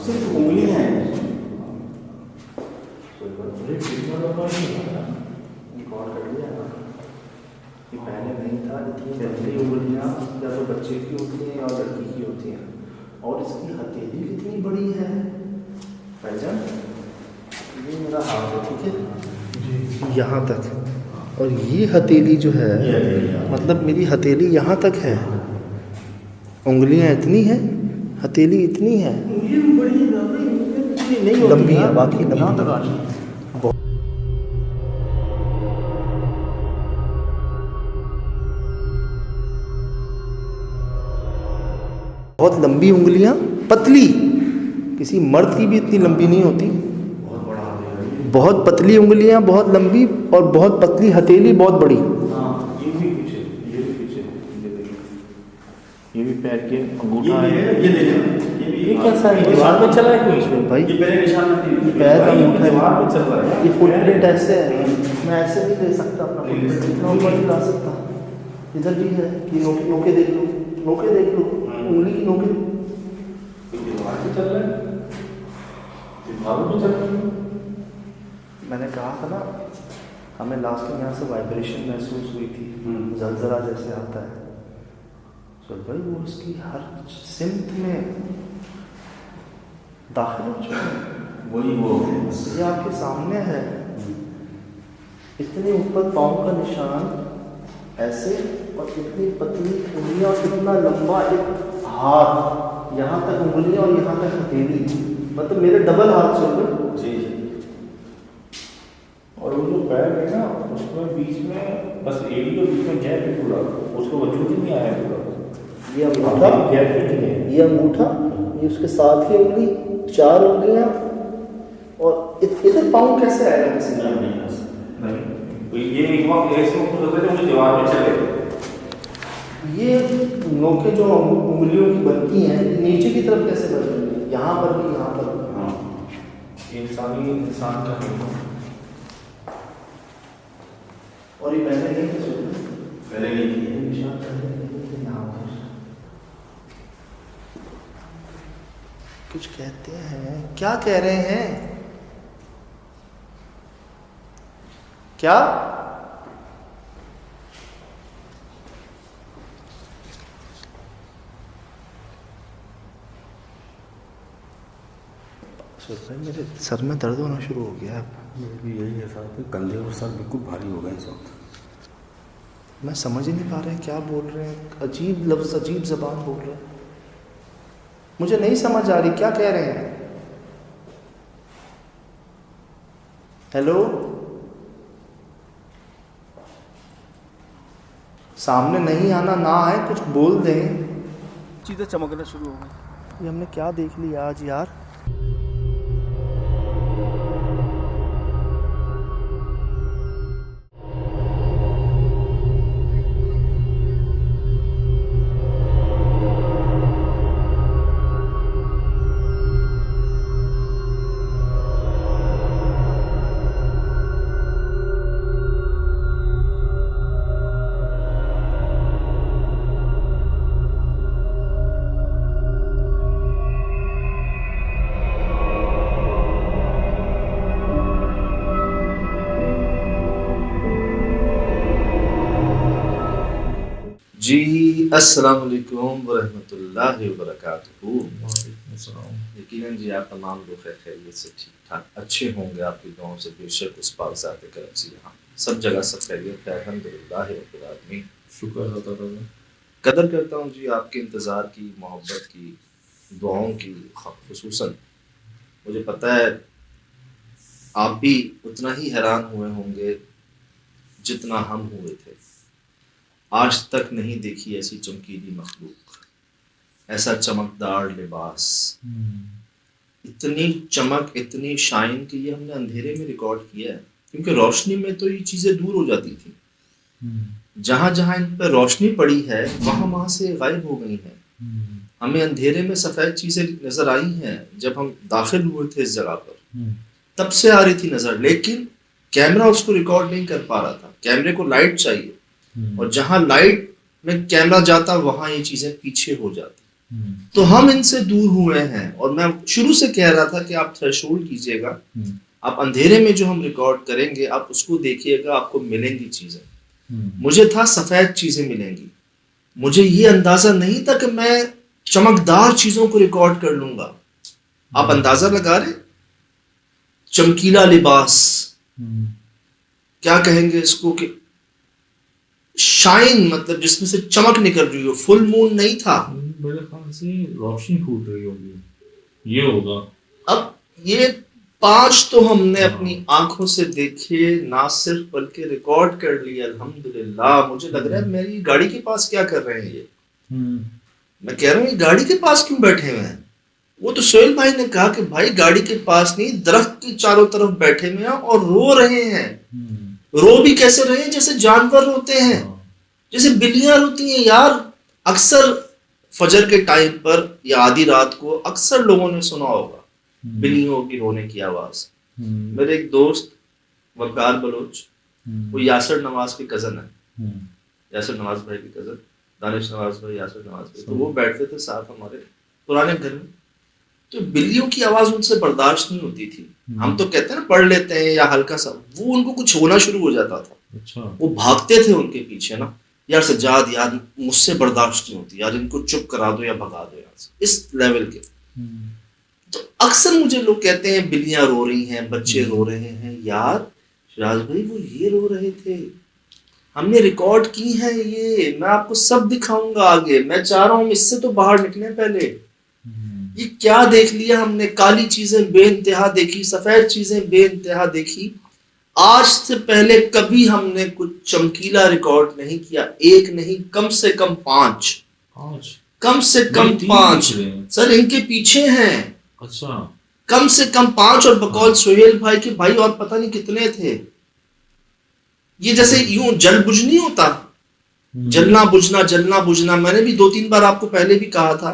सिर्फ उंगली है। पहले नहीं था, इतनी गंदी उंगलियां या तो बच्चे की होती हैं या लड़की की होती हैं। और इसकी हथेली कितनी बड़ी है भाईजान, ये मेरा हाथ है, ठीक है, यहाँ तक। और ये हथेली जो है, मतलब मेरी हथेली यहाँ तक है, उंगलियां इतनी हैं, हथेली इतनी है। इतनी नहीं होती लंबी है, यार, बाकी लंबी यहाँ है। तक आनी है। बहुत लंबी उंगलियां, पतली, किसी मर्द की भी इतनी लंबी नहीं होती। बहुत पतली उंगलियां, बहुत लंबी, और बहुत पतली हथेली, बहुत बड़ी। हाँ, ये भी पीछे, ये भी पीछे, ये देखिए, ये भी पैर के अंगूठा है। ये कैसा है? दीवार में चला है कोई इसमें? भाई ये मेरे निशान में पैर का अंगूठा दीवार है, में चल रहा है। ये फुटप्रिंट ऐसे है, मैं ऐसे नहीं ले सकता अपना फुटप्रिंट, इतना ऊपर नहीं ला सकता। इधर भी है कि नोके नोके देख लो, नोके देख लो, उंगली की नोके। दीवार में चल रहा है, दीवार में चल रहा है। मैंने कहा था ना, हमें लास्ट में यहाँ से वाइब्रेशन महसूस हुई थी, जलजला जैसे आता है। सो भाई वो उसकी हर सिमत में दाखिल हो चुका है। वही वो ये आपके सामने है, इतने ऊपर पाँव का निशान ऐसे, और इतनी पतली उंगलियां, और इतना लंबा एक हाथ, यहाँ तक उंगलियां और यहाँ तक हथेली, मतलब मेरे डबल हाथ से ऊपर। जी। और वो जो पैर है ना, उसमें बीच में बस एड़ी और बीच में गैप है पूरा, उसको वजूद ही नहीं आया पूरा। ये अंगूठा, गैप ही नहीं है। ये अंगूठा, ये उसके साथ की उंगली, 4 उंगलियां, और इधर पाँव कैसे आएगा किसी का? नहीं, ये एक वक्त ऐसे कुछ होता है जो दीवार में चले। ये नोके जो उंगलियों की बनती हैं, नीचे की तरफ कैसे बन रही है? यहाँ पर भी, यहाँ पर भी। हाँ, इंसान का नहीं है। और ये पहले नहीं थे, सुन पहले नहीं किए। निशान पहले नहीं थे यहाँ पर। कुछ कहते हैं, क्या कह रहे हैं? क्या? भाई मेरे सर में दर्द होना शुरू हो गया है। मेरे भी यही है साहब, कंधे और सर बिल्कुल भारी हो गए इस वक्त। मैं समझ ही नहीं पा रहे हैं क्या बोल रहे हैं, अजीब लफ्ज़, अजीब ज़बान बोल रहे हैं, मुझे नहीं समझ आ रही क्या कह रहे हैं। हेलो, सामने नहीं आना, ना आए, कुछ बोल दें। चीज़ें चमकना शुरू हो गई। ये हमने क्या देख लिया आज यार। जी अस्सलाम वालेकुम व रहमतुल्लाहि व बरकातुहू। यकीनन जी आप तमाम लोग खैरियत से ठीक ठाक अच्छे होंगे, आपकी दुआओं से बेशक उस पाक ज़ात करम से यहाँ सब जगह सब खैरियत है, अल्हम्दुलिल्लाह रब्बिल आलमीन। शुक्र अदा करो। कदर करता हूँ जी आपके इंतज़ार की, मोहब्बत की, दुआओं की। खुसूसन मुझे पता है आप भी उतना ही हैरान हुए होंगे जितना हम हुए थे। आज तक नहीं देखी ऐसी चमकीली मखलूक, ऐसा चमकदार लिबास, इतनी चमक, इतनी शाइन कि ये हमने अंधेरे में रिकॉर्ड किया है, क्योंकि रोशनी में तो ये चीज़ें दूर हो जाती थी। जहाँ जहाँ इन पर रोशनी पड़ी है वहाँ से गायब हो गई हैं। हमें अंधेरे में सफ़ेद चीज़ें नज़र आई हैं जब हम दाखिल हुए थे इस जगह पर, तब से आ रही थी नज़र, लेकिन कैमरा उसको रिकॉर्ड नहीं कर पा रहा था। कैमरे को लाइट चाहिए, और जहां लाइट में कैमरा जाता वहां ये चीजें पीछे हो जाती। तो हम इनसे दूर हुए हैं, और मैं शुरू से कह रहा था कि आप थ्रेशोल्ड कीजिएगा, आप अंधेरे में जो हम रिकॉर्ड करेंगे आप उसको देखिएगा, आपको मिलेंगी चीजें। मुझे था सफेद चीजें मिलेंगी, मुझे ये अंदाजा नहीं था कि मैं चमकदार चीजों को रिकॉर्ड कर लूंगा। आप अंदाजा लगा रहे, चमकीला लिबास, क्या कहेंगे इसको, कि शाइन, मतलब जिसमें से चमक निकल रही हो। फुल मून नहीं था, मेरे ख्याल से रोशनी फूट रही होगी, ये होगा। अब ये 5 तो हमने अपनी आंखों से देखे, ना सिर्फ बल्कि रिकॉर्ड कर लिए। अल्हम्दुलिल्लाह। मुझे लग रहा है मेरी गाड़ी के पास क्या कर रहे हैं ये। मैं कह रहा हूँ ये गाड़ी के पास क्यों बैठे हुए हैं। वो तो सोहेल भाई ने कहा कि भाई गाड़ी के पास नहीं, दरख्त के चारों तरफ बैठे हुए हैं और रो रहे हैं। रो भी कैसे रहे हैं, जैसे जानवर रोते हैं, जैसे बिल्लियां रोती हैं यार। अक्सर फजर के टाइम पर या आधी रात को अक्सर लोगों ने सुना होगा बिल्लियों की रोने की आवाज। मेरे एक दोस्त वकार बलोच, वो यासर नवाज के कजन है, यासर नवाज भाई के कजन, दानिश नवाज भाई, यासर नवाज भाई, तो वो बैठते थे साथ हमारे पुराने घर में। तो बिल्लियों की आवाज उनसे बर्दाश्त नहीं होती थी। हम तो कहते हैं ना पढ़ लेते हैं या हल्का सा, वो उनको कुछ होना शुरू हो जाता था। अच्छा। वो भागते थे उनके पीछे ना, यार सज्जाद यार मुझसे बर्दाश्त नहीं होती यार, इनको चुप करा दो या भगा दो यहाँ से, इस लेवल के। तो अक्सर मुझे लोग कहते हैं बिल्लियां रो रही हैं, बच्चे रो रहे हैं। यार शिराज भाई वो ये रो रहे थे, हमने रिकॉर्ड की है ये, मैं आपको सब दिखाऊंगा आगे। मैं चाह रहा हूँ इससे तो बाहर निकले पहले। ये क्या देख लिया हमने, काली चीजें बेइंतहा देखी, सफेद चीजें बेइंतहा देखी। आज से पहले कभी हमने कुछ चमकीला रिकॉर्ड नहीं किया। एक नहीं, कम से कम 5, कम से कम 5 सर इनके पीछे हैं। अच्छा। कम से कम 5 और बकौल सोहेल भाई के भाई और पता नहीं कितने थे। ये जैसे यूं जल बुझ नहीं होता, जलना बुझना। मैंने भी 2-3 बार आपको पहले भी कहा था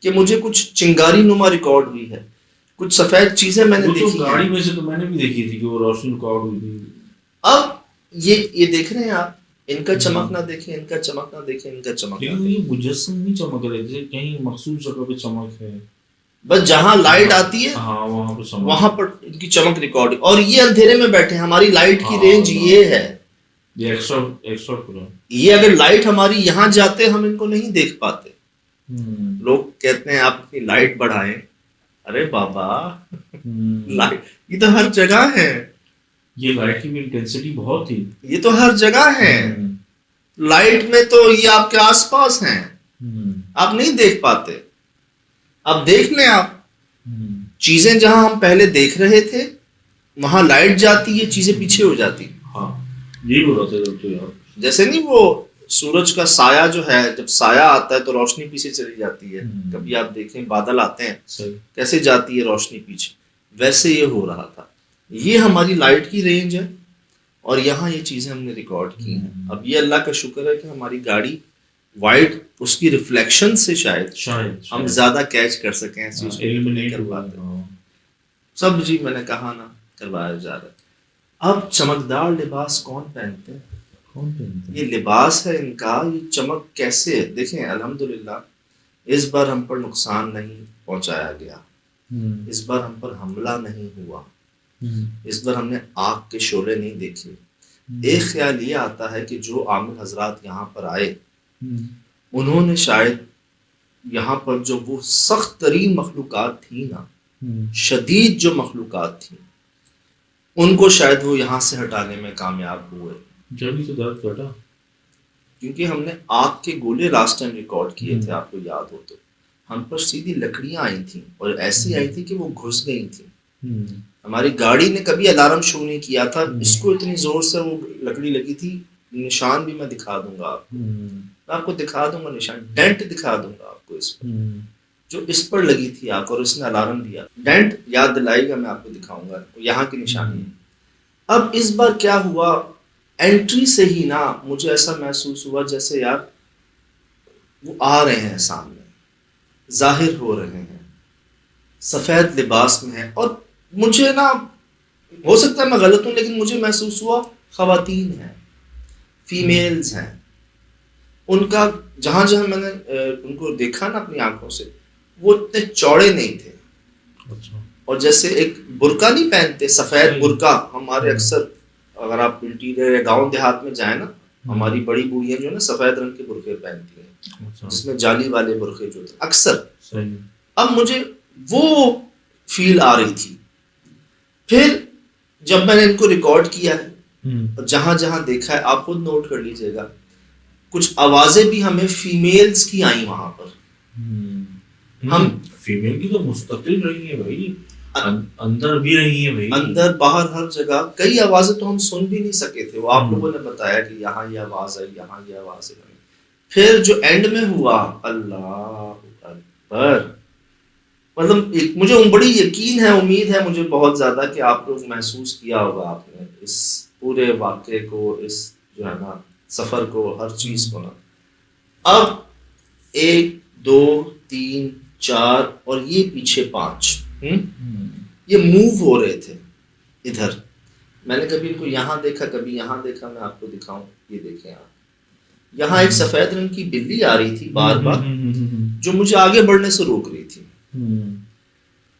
कि मुझे कुछ चिंगारी नुमा रिकॉर्ड हुई है, कुछ सफेद चीजें मैंने देखी तो गाड़ी में से तो मैंने भी देखी थी कि वो रोशनी रिकॉर्ड हुई थी। अब ये देख रहे हैं आप, इनका चमक ना देखें, इनका चमक ना देखें, इनका चमक ना लेकिन ये मुजस्सम नहीं चमक रहे थे, कहीं मखसूस जगह पे चमक है। बस जहां लाइट आती है हाँ वहां पर चमक, वहां पर इनकी चमक रिकॉर्ड। और ये अंधेरे में बैठे, हमारी लाइट की रेंज ये है। ये एक्स्ट्रा पूरा। ये अगर लाइट हमारी यहाँ जाते हम इनको नहीं देख पाते। लोग कहते हैं आप अपनी लाइट बढ़ाएं। अरे बाबा लाइट ये तो हर जगह है। ये लाइट की भी इंटेंसिटी बहुत थी। ये तो हर जगह है। लाइट में तो ये आपके आसपास हैं, आप नहीं देख पाते। अब देख लें आप, चीजें जहां हम पहले देख रहे थे वहां लाइट जाती है, चीजें पीछे हो जाती। हाँ यही बोल रहे थे तो यार, जैसे नहीं वो सूरज का साया जो है, जब साया आता है तो रोशनी पीछे चली जाती है। कभी आप देखें बादल आते हैं सही, कैसे जाती है रोशनी पीछे, वैसे ये हो रहा था। ये हमारी लाइट की रेंज है और यहाँ ये चीजें हमने रिकॉर्ड की हैं। अब ये अल्लाह का शुक्र है कि हमारी गाड़ी वाइट, उसकी रिफ्लेक्शन से शायद हम ज्यादा कैच कर सकें ऐसी उसको नहीं कर पाते। सब जी मैंने कहा ना करवाया जा रहा है। अब चमकदार लिबास कौन पहनते हैं? ये लिबास है इनका, ये चमक कैसे है देखें। अल्हम्दुलिल्लाह इस बार हम पर नुकसान नहीं पहुंचाया गया, इस बार हम पर हमला नहीं हुआ, इस बार हमने आग के शोले नहीं देखे। एक ख्याल ये आता है कि जो आमिर हजरात यहाँ पर आए उन्होंने शायद यहाँ पर जो वो सख्त तरीन मखलूकात थी ना, शदीद जो मखलूकात थी, उनको शायद वो यहाँ से हटाने में कामयाब हुए। जल्दी तो दर्द कटा, क्योंकि हमने आग के गोले लास्ट टाइम रिकॉर्ड किए थे, आपको याद हो तो। हम पर सीधी लकड़ियां आई थी और ऐसी आई थी कि वो घुस गई थी। हमारी गाड़ी ने कभी अलार्म शो नहीं किया था, इसको इतनी जोर से वो लकड़ी लगी थी। निशान भी मैं दिखा दूंगा आपको, मैं आपको दिखा दूंगा निशान, डेंट दिखा दूंगा आपको इस पर, जो इस पर लगी थी आग और इसने अलार्म दिया। डेंट याद दिलाएगा, मैं आपको दिखाऊंगा, यहाँ की निशानी है। अब इस बार क्या हुआ, एंट्री से ही ना मुझे ऐसा महसूस हुआ जैसे यार वो आ रहे हैं सामने, जाहिर हो रहे हैं, सफेद लिबास में है। और मुझे ना, हो सकता है मैं गलत हूं, लेकिन मुझे महसूस हुआ खवातीन हैं, फीमेल्स हैं। उनका जहां जहां मैंने उनको देखा ना अपनी आंखों से, वो इतने चौड़े नहीं थे। अच्छा। और जैसे एक बुर्का नहीं पहनते, सफेद बुर्का, हमारे अक्सर अगर आप इंटीरियर या गांव देहात में जाए ना, हमारी बड़ी बूढ़ियां जो है ना सफेद रंग के बुर्के पहनती हैं। अच्छा। जिसमें जाली वाले बुर्के जो थे अक्सर। सही। अब मुझे वो फील आ रही थी। फिर जब मैंने इनको रिकॉर्ड किया है और जहां जहां देखा है, आप खुद नोट कर लीजिएगा, कुछ आवाजें भी हमें फीमेल्स की आई वहां पर। हम फीमेल की तो मुस्तकिल रही है भाई। अंदर भी रही है भाई, अंदर बाहर हर जगह कई आवाजें तो हम सुन भी नहीं सके थे। वो आप लोगों ने बताया कि यहाँ ये आवाज आई, यहाँ ये आवाज आई। फिर जो एंड में हुआ, अल्लाह अकबर, मतलब मुझे बड़ी यकीन है, उम्मीद है मुझे बहुत ज्यादा कि आप लोग महसूस किया होगा आपने इस पूरे वाक़े को, इस जो है ना सफर को, हर चीज को ना। अब 1 2 3 4 और ये पीछे 5 ये मूव हो रहे थे इधर। मैंने कभी इनको यहाँ देखा, कभी यहाँ देखा। मैं आपको दिखाऊं, ये देखें आप, यहाँ एक सफेद रंग की बिल्ली आ रही थी बार बार, जो मुझे आगे बढ़ने से रोक रही थी।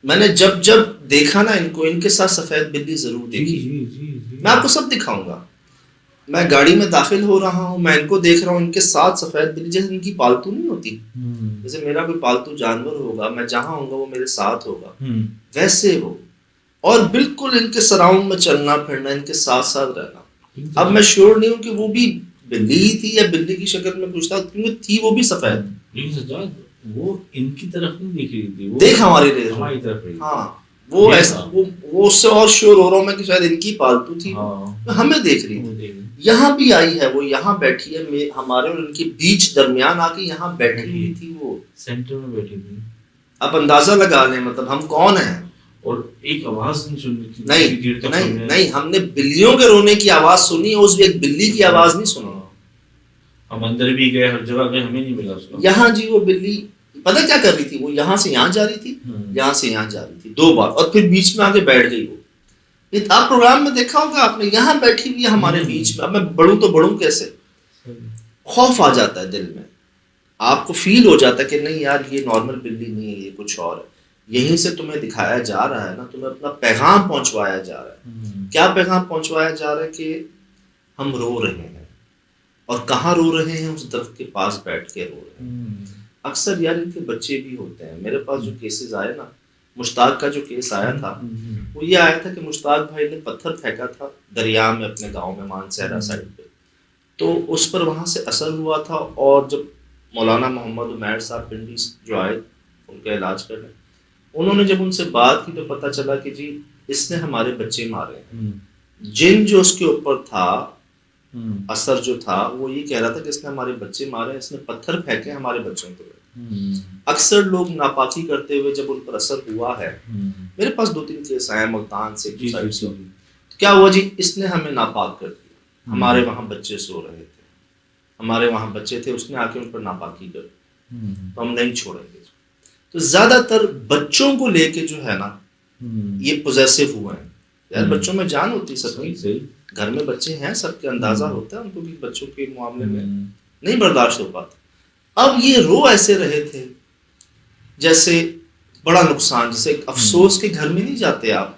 मैंने जब जब देखा ना इनको, इनके साथ सफेद बिल्ली जरूर देखी। मैं आपको सब दिखाऊंगा। मैं गाड़ी में दाखिल हो रहा हूँ, मैं इनको देख रहा हूँ, इनके साथ सफेद बिल्ली, जैसे इनकी पालतू नहीं होती, जैसे मेरा कोई पालतू जानवर होगा, मैं जहां होऊंगा वो मेरे साथ होगा, वैसे हो। और बिल्कुल इनके सराउंड में चलना फिरना, इनके साथ साथ रहना। अब मैं श्योर नहीं हूँ कि वो भी बिल्ली ही थी या बिल्ली की शक्ल में कुछ था, क्योंकि थी वो भी सफेद। लेकिन सज्जाद वो इनकी तरफ नहीं देख रही थी, वो देख हमारी तरफ रही। हाँ, वो ऐसा वो उससे और श्योर हो रहा हूँ मैं कि शायद इनकी पालतू थी। हाँ। हमें देख रही थी। यहाँ भी आई है, वो यहाँ बैठी है, हमारे और उनके बीच दरमियान आके यहाँ बैठी हुई थी, वो सेंटर में बैठी थी। अब अंदाजा लगा लें मतलब हम कौन हैं। और एक आवाज नहीं सुन रही थी, नहीं, हमने बिल्लियों के रोने की आवाज सुनी, उस एक बिल्ली की आवाज नहीं सुनी। हम अंदर भी गए, हर जगह गए, हमें नहीं मिला उसका। यहाँ जी वो बिल्ली पता क्या कर रही थी, वो यहाँ से यहाँ जा रही थी, यहाँ से यहाँ जा रही थी 2 बार, और फिर बीच में आके बैठ गई। वो आप प्रोग्राम में देखा होगा आपने, यहाँ बैठी हुई है हमारे बीच में। अब मैं बढ़ूं तो बढ़ूं कैसे, खौफ आ जाता है दिल में, आपको फील हो जाता है कि नहीं यार ये नॉर्मल बिल्ली नहीं है, ये कुछ और है। यहीं से तुम्हें दिखाया जा रहा है ना, तुम्हें अपना पैगाम पहुंचवाया जा रहा है। क्या पैगाम पहुंचवाया जा रहा है कि हम रो रहे हैं, और कहाँ रो रहे हैं, उस दरख्त के पास बैठ के रो रहे हैं। अक्सर यार इनके बच्चे भी होते हैं। मेरे पास जो केसेस आए ना, मुश्ताक का जो केस आया था वो ये आया था कि मुश्ताक भाई ने पत्थर फेंका था दरिया में अपने गांव में, मानसहरा साइड पे, तो उस पर वहां से असर हुआ था। और जब मौलाना मोहम्मद उमैर साहब पिंडी जो आए उनका इलाज करने, उन्होंने जब उनसे बात की तो पता चला कि जी इसने हमारे बच्चे मारे हैं। जिन जो उसके ऊपर था, असर जो था वो ये कह रहा था कि इसने हमारे बच्चे मारे, इसने पत्थर फेंके हमारे बच्चों के। अक्सर लोग नापाकी करते हुए जब उन पर असर हुआ है, मेरे पास 2-3 केस आए मुल्तान से, तो क्या हुआ जी, इसने हमें नापाक कर दिया। हमारे वहां बच्चे सो रहे थे, हमारे वहां बच्चे थे, उसने आके उन पर नापाकी कर, तो हम नहीं छोड़ेंगे। तो ज्यादातर बच्चों को लेके जो है ना ये पोजेसिव हुए हैं। यार बच्चों में जान होती है सबकी, घर में बच्चे हैं, सबके अंदाजा होता है उनको कि बच्चों के मामले में नहीं बर्दाश्त हो पाता। अब ये रो ऐसे रहे थे जैसे बड़ा नुकसान, जैसे अफसोस के घर में नहीं जाते आप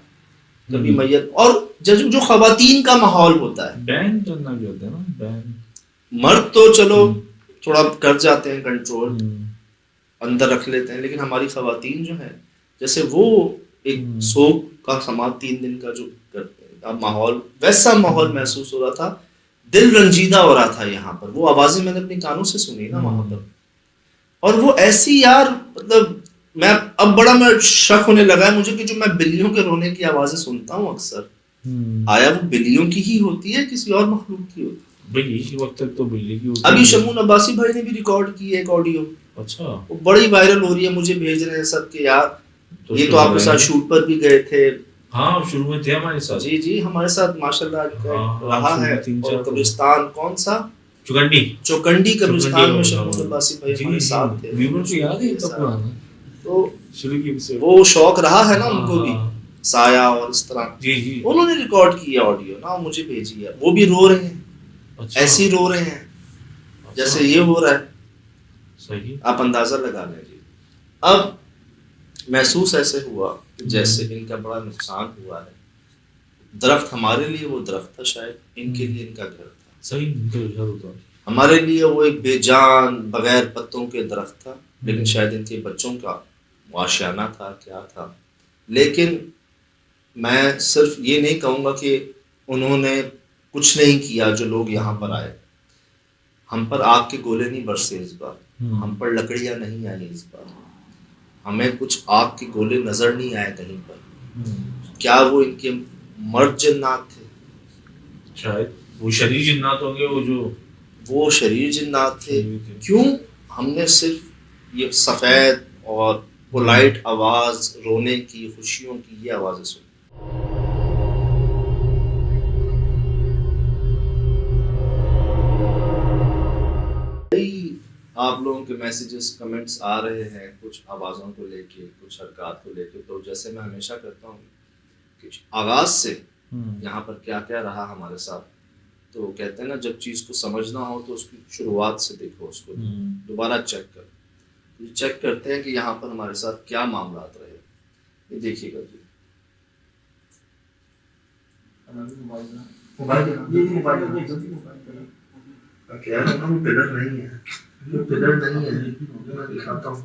कभी मैयत, और जो खवातीन का माहौल होता है, बैन करना भी होता है ना, बैन। मर्द तो चलो थोड़ा कर जाते हैं कंट्रोल, अंदर रख लेते हैं, लेकिन हमारी खवातीन जो है, जैसे वो एक शोक का समाज 3 दिन का जो माहौल, वैसा माहौल महसूस हो रहा था, दिल रंजीदा हो रहा था। यहाँ पर वो आवाजें मैंने अपने कानों से सुनी ना वहां पर, और वो ऐसी यार मतलब मैं अब बड़ा मैं शक होने लगा है मुझे कि जो मैं बिल्लियों के रोने की आवाजें सुनता हूँ अक्सर, आया वो बिल्लियों की ही होती है किसी और मखलूक की होती है। भाई इसी वक्त तक तो बिल्ली की होती अभी शमून अब्बासी भाई ने भी रिकॉर्ड की है एक ऑडियो, अच्छा वो बड़ी वायरल हो रही है, मुझे भेज रहे हैं सब के यार तो ये तो आपके साथ शूट पर भी गए थे। हाँ शुरू में थे हमारे साथ, जी हमारे साथ माशाल्लाह रहा है। और कब्रिस्तान कौन सा, चौकंडी कब्रिस्तान में शमून अब्बासी भाई हमारे साथ थे। व्यूअर को याद है तब पुराना, तो शुरू की वो शौक रहा है ना उनको भी, साया और इस तरह। जी उन्होंने रिकॉर्ड की है ऑडियो ना, मुझे भेजी है, वो भी रो रहे हैं। अच्छा। ऐसे रो रहे हैं जैसे ये हो रहा है, सही आप अंदाजा लगा लें जी। अब महसूस ऐसे हुआ जैसे इनका बड़ा नुकसान हुआ है। दरख्त हमारे लिए वो दरख्त था, शायद इनके लिए इनका घर था। सही, घर होता हमारे लिए वो एक बेजान बगैर पत्तों के दरख्त था, लेकिन शायद इनके बच्चों का आशियाना था, क्या था। लेकिन मैं सिर्फ ये नहीं कहूँगा कि उन्होंने कुछ नहीं किया। जो लोग यहाँ पर आए, हम पर आग के गोले नहीं बरसे इस बार, हम पर लकड़ियाँ नहीं आई इस बार, हमें कुछ आग के गोले नजर नहीं आए कहीं पर। क्या वो इनके मर्द जिन्नात थे? शायद वो शरीर जिन्नात होंगे, वो शरीर जिन्नात थे। शरीर थे। क्यों हमने सिर्फ ये सफेद और पोलाइट आवाज, रोने की, खुशियों की, ये आवाजें सुनी? आप लोगों के मैसेजेस, कमेंट्स आ रहे हैं कुछ आवाज़ों को लेके, कुछ हरकत को लेके। तो जैसे मैं हमेशा करता हूँ कि आगाज़ से यहाँ पर क्या क्या रहा हमारे साथ, तो कहते हैं ना, जब चीज़ को समझना हो तो उसकी शुरुआत से देखो, उसको दोबारा चेक करो। तो चेक करते हैं कि यहाँ पर हमारे साथ क्या मामला रहे। ये देखिएगा जी, क्या पिलर नहीं है, पिलर नहीं है, मैं दिखाता हूँ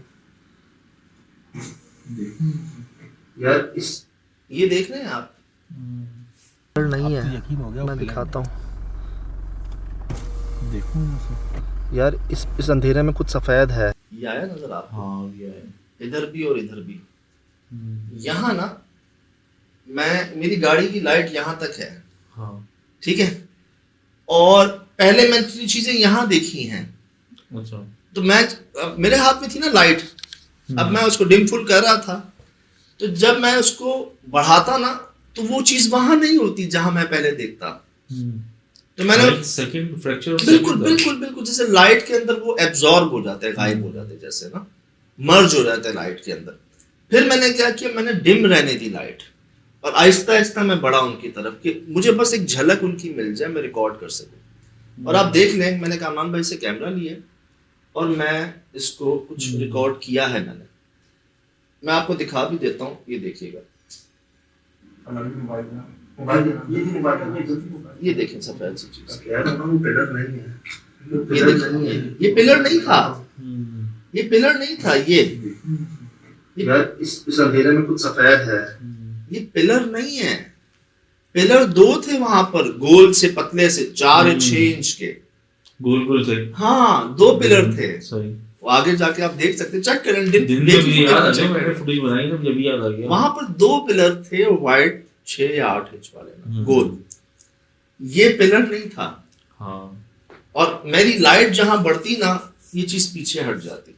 यार। ये देख रहे हैं आप, पिलर नहीं है, यकीन हो गया, मैं दिखाता हूँ देखूं यार। इस अंधेरे में कुछ सफेद है, ये आया नजर आपको? हाँ, ये है। इधर भी और इधर भी। यहाँ ना, मेरी गाड़ी की लाइट यहाँ तक है, हाँ, ठीक है, और पहले मैंने चीजें यहाँ देखी हैं। अच्छा। तो मेरे हाथ में थी ना लाइट, अब मैं उसको डिम फुल कर रहा था, तो जब मैं उसको बढ़ाता ना, तो वो चीज वहां नहीं होती जहां मैं पहले देखता। तो मैंने सेकंड फ्रैक्चर, बिल्कुल बिल्कुल बिल्कुल, जैसे लाइट के अंदर वो एब्जॉर्ब हो जाते हैं, गायब हो जाते हैं, जैसे ना मर्ज हो जाता है लाइट के अंदर। फिर मैंने क्या किया, मैंने डिम रहने दी लाइट, और आहिस्ता आहिस्ता मैं बढ़ा उनकी तरफ कि मुझे बस एक झलक उनकी मिल जाए, मैं रिकॉर्ड कर सकूं। और आप देख लें, मैंने कामरान भाई से कैमरा लिया और मैं इसको कुछ रिकॉर्ड किया है मैंने, मैं आपको दिखा भी देता हूँ, ये देखिएगा। ये देखें सफेद सी चीज, पिलर नहीं है, ये देखें, ये पिलर नहीं था, ये पिलर नहीं था, ये यार इस अंधेरे में कुछ सफेद है, ये पिलर नहीं है। पिलर दो थे वहां पर, गोल से पतले से, 4 या 6 इंच के, गोल थे। हाँ, 2 पिलर थे। सही। वो आगे जाके आप देख सकते हैं, चेक करें, दिन में भी याद है, मैंने फुटेज बनाई ना, जब याद आ गया। वहां पर 2 पिलर थे, वाइट 6 या 8 इंच वाले ना, गोल। ये पिलर नहीं था। हाँ। और मेरी लाइट जहां बढ़ती ना, ये चीज पीछे हट जाती।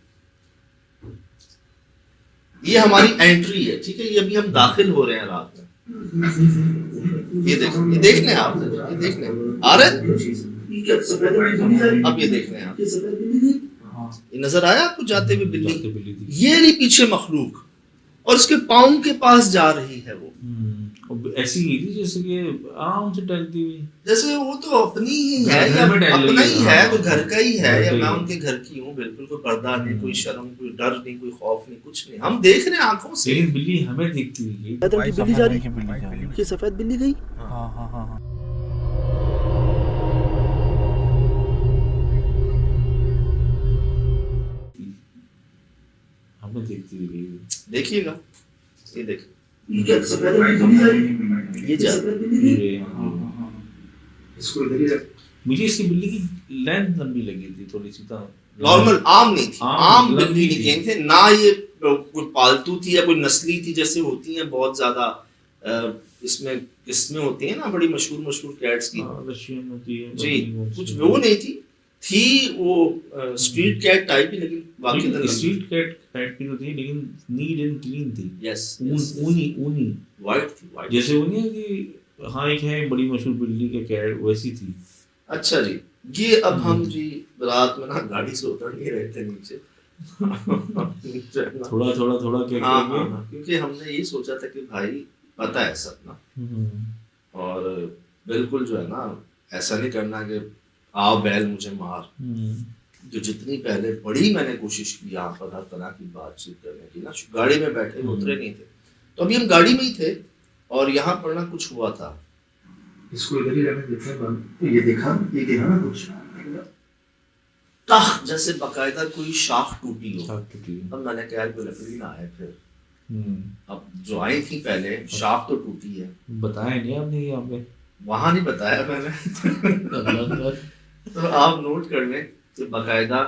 ये हमारी एंट्री है, ठीक है, ये अभी हम दाखिल हो रहे हैं रात में। ये देखो, ये देख लें आप, ये देख लें, आ रहे हैं? अब ये देख लें आप, ये नजर आया आपको जाते हुए बिल्ली? ये रही पीछे मखलूक, और उसके पाँव के पास जा रही है वो। ऐसी ही थी जैसे कि आराम से टहलती हुई, जैसे वो तो अपनी ही है, या अपना ही है, तो घर का ही है, या मैं उनके घर की हूँ, बिल्कुल कोई पर्दा नहीं, कोई शर्म, कोई डर नहीं, कोई खौफ नहीं, कुछ नहीं, हम देख रहे हैं आंखों से। लेकिन बिल्ली हमें देखती हुई, बिल्ली जा रही है, ये सफेद बिल्ली गई। हाँ हाँ हाँ, हमें देखती हुई। देखिएगा, ये देख, ये क्या सफेद बिल्ली जा रही है? ये जा इसको इधर ही रख। मुझे इसकी बिल्ली की लेंथ लंबी लगी थी, थोड़ी सी नॉर्मल, आम नहीं थी, आम लंबी बिल्ली थी। नहीं थे ना, ये कोई पालतू थी या कोई नस्ली थी, जैसे होती हैं बहुत ज्यादा इसमें किस्में होती हैं ना, बड़ी मशहूर कैट्स की। रशियन होती है जी, कुछ वो नहीं थी वो स्ट्रीट कैट टाइप ही, लेकिन बाकी स्ट्रीट कैट टाइप की होती है, लेकिन नीट एंड क्लीन थी। यस, ऊनी वाइट थी, वाइट, जैसे वो नहीं है कि हाँ एक है बड़ी मशहूर बिल्ली के कैट, वैसी थी। अच्छा जी, ये अब हम जी रात में ना गाड़ी से उतर नहीं रहे थे नीचे थोड़ा क्या हाँ, क्योंकि हमने ये सोचा था कि भाई पता है सब ना, और बिल्कुल जो है ना, ऐसा नहीं करना कि आओ बैल मुझे मार। तो जितनी पहले बड़ी मैंने कोशिश की यहाँ पर हर तरह की बातचीत करने की ना, गाड़ी में बैठे उतरे नहीं थे, तो अभी हम गाड़ी में ही थे, और यहाँ पर ना कुछ हुआ था। इसको इधर ही रहने देते हैं। ये देखा ना कुछ ताह जैसे बकायदा कोई शाख टूटी हो। अब मैंने कहा कोई लकड़ी ना आए फिर। अब जो आई थी पहले शाख तो टूटी है, बताया नहीं आपने यहाँ पे? वहां नहीं बताया मैंने तो आप नोट कर लें कि बकायदा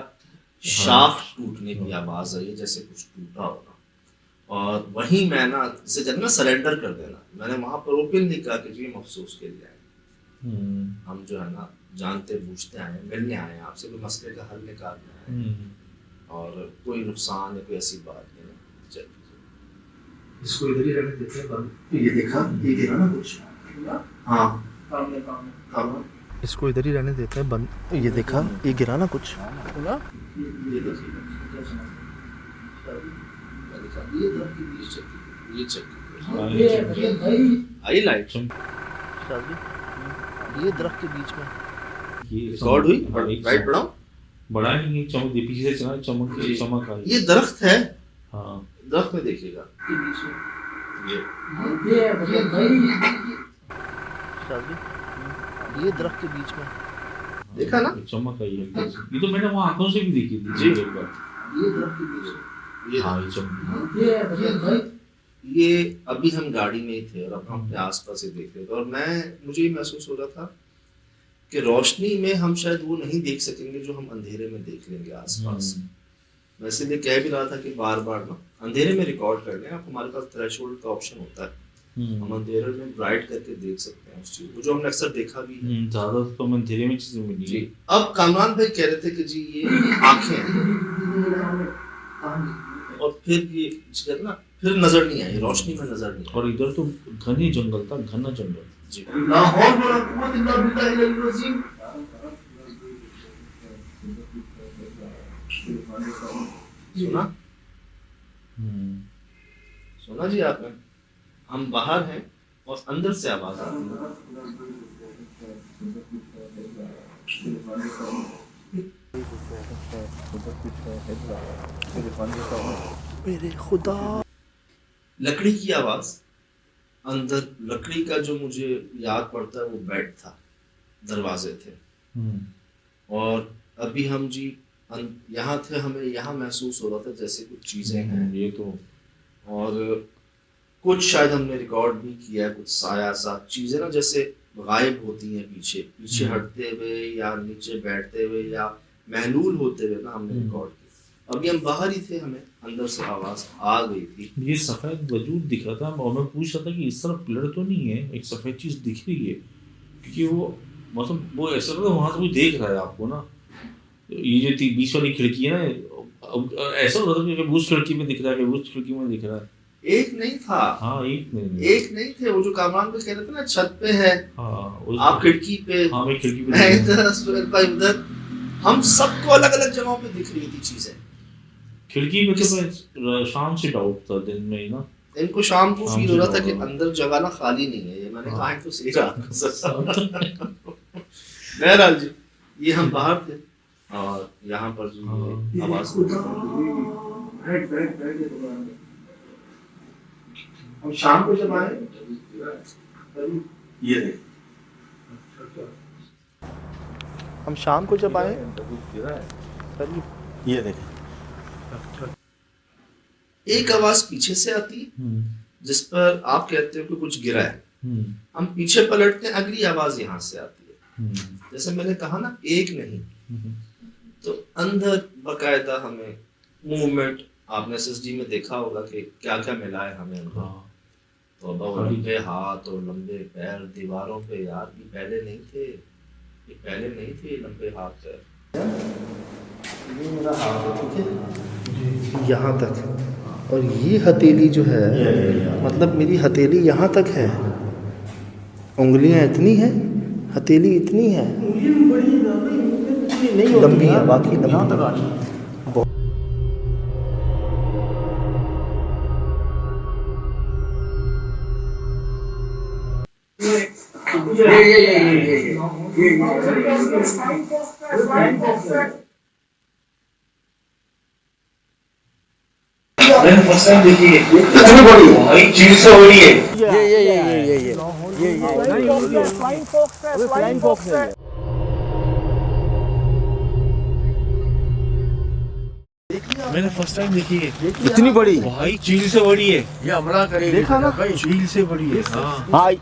शाख टूटने की आवाज आई, जैसे कुछ टूटा होगा, और वहीं मैं ना इसे कहते हैं ना सरेंडर कर देना, मैंने वहां पर ओपनली कहा कि जी हम अफसोस के लिए आए, हम जो है ना जानते बूझते आए हैं, मिलने आए हैं आपसे, कोई मसले का हल निकालने आए हैं, और कोई नुकसान या कोई ऐसी बात नहीं है। चलिए इसको इधर ही रहने देते हैं। ये देखा, ये गिरा ना कुछ, हाँ काम इसको इधर ही रहने देते हैं बंद। ये देखा, ये गिरा ना कुछ, ये देखिए ये दरख्त के बीच चेक, ये चेक आई लाइट ये दरख्त के बीच में ये रिकॉर्ड हुई, राइट बढ़ाओ, बड़ा नहीं, चमक पीछे से चला, चमक आई। ये दरख्त है, हाँ दरख्त में देखिएगा ये दरख्त के बीच में देखा ना, चमक आई है। ये तो मैंने वहाँ आंखों से भी देखी थी जी। एक बार। ये दरख्त के बीच में ये हाँ ये चमक, ये अभी हम गाड़ी में ही थे और अब हम अपने आसपास ही देख रहे थे, और मुझे ये महसूस हो रहा था कि रोशनी में हम शायद वो नहीं देख सकेंगे जो हम अंधेरे में देख लेंगे आसपास। मैं इसलिए कह भी रहा था कि बार बार ना अंधेरे में रिकॉर्ड कर लें, आप हमारे पास थ्रेशोल्ड का ऑप्शन होता है, हम अंधेरे में ब्राइट करके देख सकते हैं उस चीज को, जो हमने अक्सर देखा भी है। ज्यादा तो मैं अंधेरे में चीजें मिली जी। अब कामरान भाई कह रहे थे कि जी ये आंखें हैं, और फिर ये कहते ना फिर नजर नहीं आई, रोशनी में नजर नहीं आई। और इधर तो घने जंगल था, घना जंगल जी। सुना सुना जी आपने, हम बाहर हैं और अंदर से आवाज आती है। मेरे खुदा, लकड़ी की आवाज, अंदर लकड़ी का जो मुझे याद पड़ता है वो बेड था, दरवाजे थे, और अभी हम जी यहाँ थे, हमें यहाँ महसूस हो रहा था जैसे कुछ चीजें हैं ये तो, और कुछ शायद हमने रिकॉर्ड भी किया है, कुछ साया सा चीजें ना जैसे गायब होती हैं पीछे पीछे हटते हुए या नीचे बैठते हुए या महलूल होते हुए ना हमने रिकॉर्ड किया। अभी हम बाहर ही थे, हमें अंदर से आवाज आ गई थी। ये सफेद वजूद दिख रहा था और मैं पूछ रहा था कि इस तरफ पिलर तो नहीं है, एक सफेद चीज दिख रही है, क्योंकि वो मतलब वो ऐसा लग रहा है वहां से कोई देख रहा है आपको ना। ये जो 20 वाली खिड़की है ना, ऐसा हो रहा था कि उस खिड़की में दिख रहा है, उस खिड़की में दिख रहा है। एक नहीं था, हाँ एक नहीं थे, वो जो कामरान पे कह रहे थे ना छत पे है, हाँ आप खिड़की पे, हाँ मैं खिड़की पे, मैं इधर, सुरेश भाई उधर, हम सबको अलग अलग जगहों पे दिख रही थी चीजें। खिड़की पे तो मैं शाम से डाउट था, दिन में ही ना इनको शाम को फील हो रहा था कि अंदर जगह ना खाली नहीं है, ये मैंने कहा तो सही रहा। बहरहाल जी ये हम बाहर थे और यहाँ पर जो आवाज हम शाम को जब आए ये देख, हम शाम को जब आए ये देख, एक आवाज पीछे से आती है जिस पर आप कहते हो कि कुछ गिरा है, हम पीछे पलटते हैं, अगली आवाज यहाँ से आती है। जैसे मैंने कहा ना एक नहीं, तो अंदर बकायदा हमें मूवमेंट, आपने एसएसडी में देखा होगा कि क्या क्या मिला है हमें अंदर। तो लंबे हाथ और लंबे पैर दीवारों पे, यार ये पहले नहीं थे, ये पहले नहीं थे लंबे हाथ पैर। ये मेरा हाथ है, ठीक है, यहाँ तक, और ये हथेली जो है, मतलब मेरी हथेली यहाँ तक है, उंगलियाँ इतनी हैं, हथेली इतनी है, लंबी है, बाकी लंबी। मैंने फर्स्ट टाइम देखी है, इतनी बड़ी भाई चीज से हो रही है। ये फ्लाइंग फॉक्स है। मैंने फर्स्ट टाइम देखी है, इतनी बड़ी भाई चील से बड़ी है, ये हमला करेगी, देखा ना, चील से बड़ी है। हाँ भाई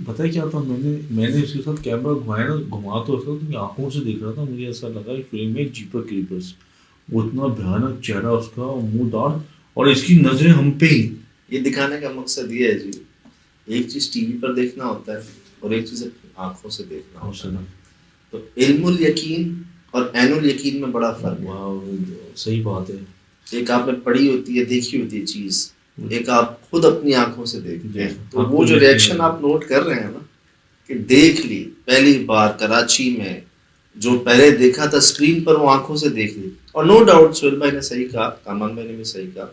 पता है क्या था, मैंने उसके साथ कैमरा घुमाया ना, घुमा तो उसका आंखों से देख रहा था, मुझे ऐसा लगा कि फिल्म में जीपर क्रीपर्स, वो इतना भयानक चेहरा उसका, मुंह दाढ़, और इसकी नजरें हम पे ही। ये दिखाने का मकसद ये है जी, एक चीज टीवी पर देखना होता है और एक चीज अपनी आंखों से देखना होता है। तो इल्मुल यकीन और ऐनुल यकीन में बड़ा फर्क है। वाह, सही बात है। एक आपने पढ़ी होती है, देखी होती है चीज, एक आप खुद अपनी आंखों से देखते हैं। तो वो जो रिएक्शन आप नोट कर रहे हैं ना, कि देख ली पहली बार कराची में, जो पहले देखा था स्क्रीन पर, वो आंखों से देख ली। और नो डाउट सोहेल भाई ने सही कहा, कामान भाई ने भी सही कहा,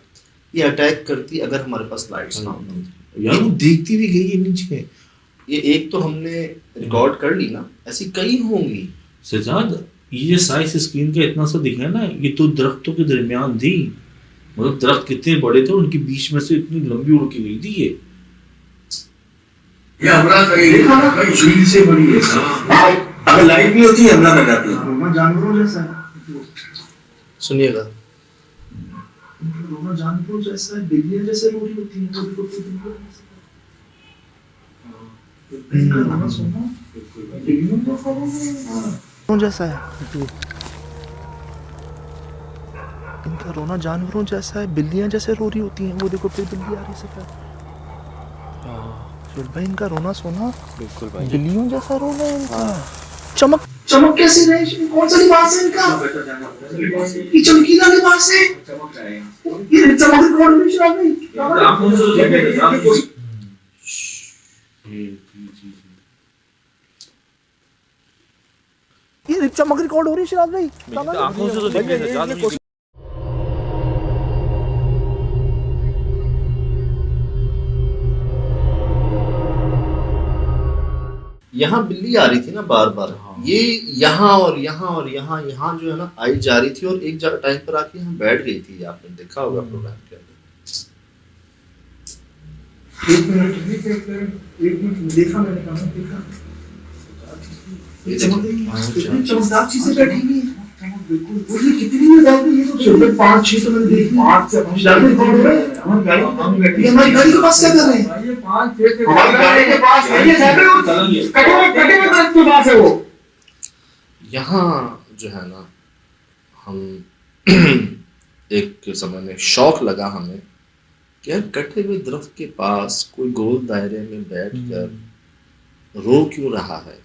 ये अटैक करती अगर हमारे पास लाइट्स ना होती। यार वो देखती भी गई है नीचे। ये एक तो हमने रिकॉर्ड कर ली ना, ऐसी कई होंगी। सजाद, ये साइज स्क्रीन का इतना सा दिखा है ना, ये तो दरख्तों के दरमियान थी। मतलब दरख्त कितने बड़े थे, उनके बीच में से इतनी लंबी उड़ के गई थी ये हमरा देखा ना, कई झील से बड़ी है। अगर लाइट नहीं होती हमरा लग जाती है। जानवरों जैसा सुनिएगा, रोना जानवरों जैसा है, बिल्लियां जैसे रोटी होती हैं, वो बिल्कुल इनका रोना सुना, बिल्लियों जैसा है। इनका रोना जानवरों जैसा है, बिल्लियां जैसे रो रही होती हैं। वो देखो फिर बिल्ली आ रही सफेद। फिर भाई इनका रोना सोना बिल्कुल भाई, बिल्लियों जैसा रोना है इनका। चमक चमक कैसी रही? कौन सा लिबास है इनका? ये चमकीला लिबास है। ये चमक कौन सी शराब है? ये चमक रिकॉर्ड हो रही है शराब भाई। आंखों से तो दिख रहा है। यहाँ बिल्ली आ रही थी ना बार बार। ये यहाँ और यहाँ और यहाँ यहाँ जो है ना आई जा रही थी, और एक टाइम पर आके यहाँ बैठ गई थी। आपने देखा होगा प्रोग्राम के अंदर। एक मिनट देखा मैंने, कहा देखा ये चमकदार चीजें बैठी हुई है। बिल्कुल वो ये कितनी में डाल रही है? तो सिर्फ 5-6 तो मैंने देखी। 5 से हम डाल रहे हैं। हमारी गाड़ी के पास क्या कर रहे हैं? ये 5-6 से हमारी गाड़ी के पास है। ये कटे में दरख्त के पास है वो। यहाँ जो है ना, हम एक समय में शौक लगा हमें कि यार कटे हुए दरख्त के पास कोई गोल दायरे में बैठकर रो क्यों रहा है।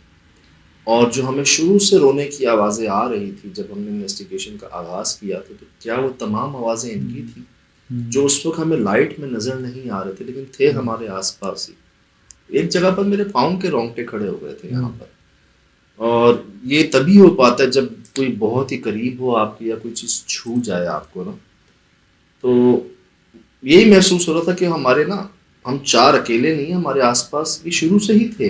और जो हमें शुरू से रोने की आवाज़ें आ रही थी जब हमने इन्वेस्टिगेशन का आगाज़ किया था, तो क्या वो तमाम आवाज़ें इनकी थी जो उस वक्त हमें लाइट में नज़र नहीं आ रहे थे, लेकिन थे हमारे आसपास ही। एक जगह पर मेरे पाँव के रोंगटे खड़े हो गए थे यहाँ पर। और ये तभी हो पाता है जब कोई बहुत ही करीब हो आपकी, या कोई चीज़ छू जाए आपको ना। तो यही महसूस हो रहा था कि हमारे ना, हम 4 अकेले नहीं, हमारे आसपास ये शुरू से ही थे।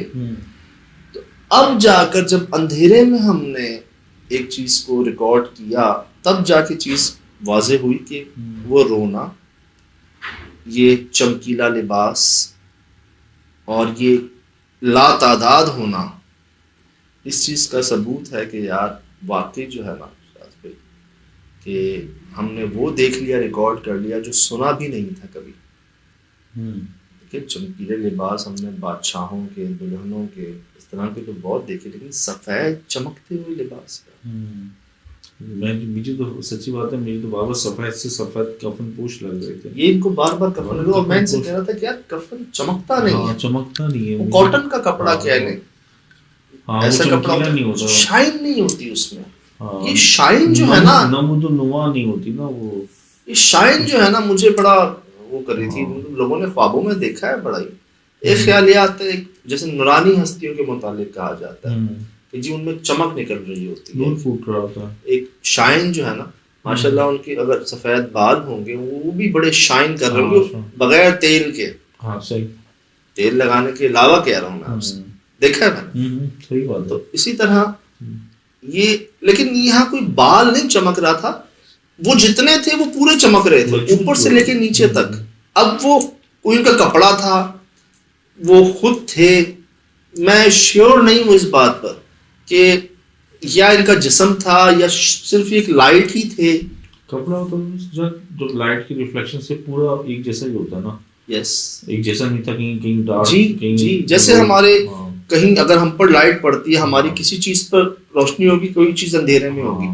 तो अब जाकर जब अंधेरे में हमने एक चीज़ को रिकॉर्ड किया, तब जाके चीज़ वाज़े हुई कि वो रोना, ये चमकीला लिबास और ये लातादाद होना इस चीज़ का सबूत है कि यार वाकई जो है ना कि हमने वो देख लिया, रिकॉर्ड कर लिया जो सुना भी नहीं था कभी। देखिए चमकीले लिबास हमने बादशाहों के, दुल्हनों के, इस तरह के तो बहुत देखे, लेकिन सफ़ेद चमकते हुए लिबास का मुझे तो सच्ची बात है, मुझे तो बाबा सफेद से सफेद कफन पोश लग रहे थे। ये इनको बार बार कफन लगा, और मैं इनसे कह रहा था कि यार कफन चमकता नहीं है, चमकता नहीं है, वो कॉटन का कपड़ा क्या है, ऐसा कपड़ा नहीं होता, शाइन नहीं होती उसमें। ये शाइन जो है ना, वो तो नुमा नहीं होती ना, वो ये शाइन जो है ना, मुझे बड़ा वो कर रही थी। लोगों ने ख्वाबों में देखा है बड़ा ही। एक ख्याल ये आता है, जैसे नूरानी हस्तियों के मुतालिक कहा जाता है कि जी उनमें चमक निकल रही होती है, नूर फूट रहा होता है। एक शाइन जो है ना, माशाल्लाह उनके अगर सफेद बाल होंगे वो भी बड़े शाइन कर रहे होंगे बगैर तेल के। हाँ सही, तेल लगाने के अलावा कह रहा हूँ मैं आपसे, देखा है मैंने। सही बात है। तो इसी तरह ये, लेकिन यहाँ कोई बाल नहीं चमक रहा था, वो जितने थे वो पूरे चमक रहे थे ऊपर से लेके नीचे तक। अब वो कोई उनका कपड़ा था, वो खुद थे, मैं श्योर नहीं हूँ इस बात पर कि या इनका जिस्म था या सिर्फ एक लाइट ही थे। कपड़ा तो जो लाइट की रिफ्लेक्शन से पूरा एक जैसा ही होता है ना। यस, एक जैसा नहीं था, कहीं कहीं डार्क, जी कहीं जी, जैसे हमारे कहीं अगर हम पर लाइट पड़ती है, हमारी किसी चीज पर रोशनी होगी, कोई चीज अंधेरे में होगी,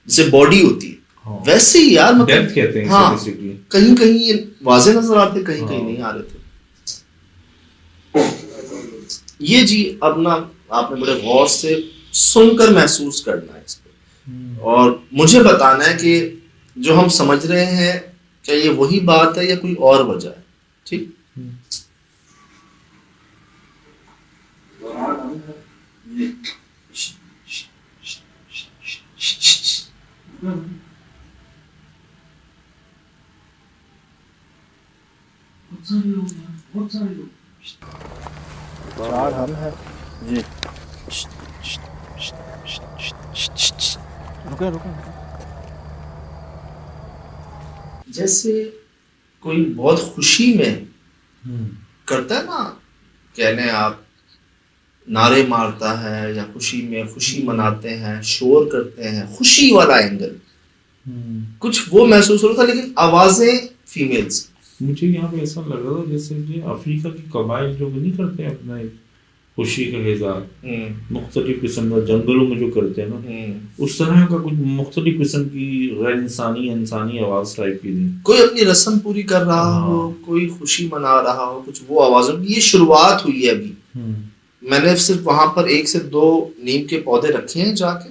जैसे बॉडी होती है, हाँ। वैसे ही यार मतलब डेप्थ कहते हैं हाँ, बेसिकली। कहीं कहीं ये वाजे नजर आते, कहीं कहीं नहीं आ रहे थे। ये जी अब ना आपने बड़े गौर से सुनकर महसूस करना है इसको, और मुझे बताना है कि जो हम समझ रहे हैं क्या ये वही बात है या कोई और वजह है। ठीक, बहुत सारे लोग चार हम हैं जी रुके रुके जैसे कोई बहुत खुशी में करता है ना, कहने आप नारे मारता है या खुशी में खुशी मनाते हैं, शोर करते हैं, खुशी वाला एंगल कुछ वो महसूस हो रहा था, लेकिन आवाजें फीमेल्स। मुझे यहाँ पे ऐसा लग रहा था जैसे कि अफ्रीका की कबाइल जो नहीं करते हैं अपना एक खुशी का इजहार मुख्तलिफ किस्म का जंगलों में जो करते हैं ना, उस तरह का कुछ मुख्तलिफ किस्म की गैर इंसानी इंसानी आवाज टाइप की थी। कोई अपनी रस्म पूरी कर रहा हो, कोई खुशी मना रहा हो, कुछ वो आवाजों की ये शुरुआत हुई है अभी। मैंने सिर्फ वहां पर 1 से 2 नीम के पौधे रखे हैं जाके,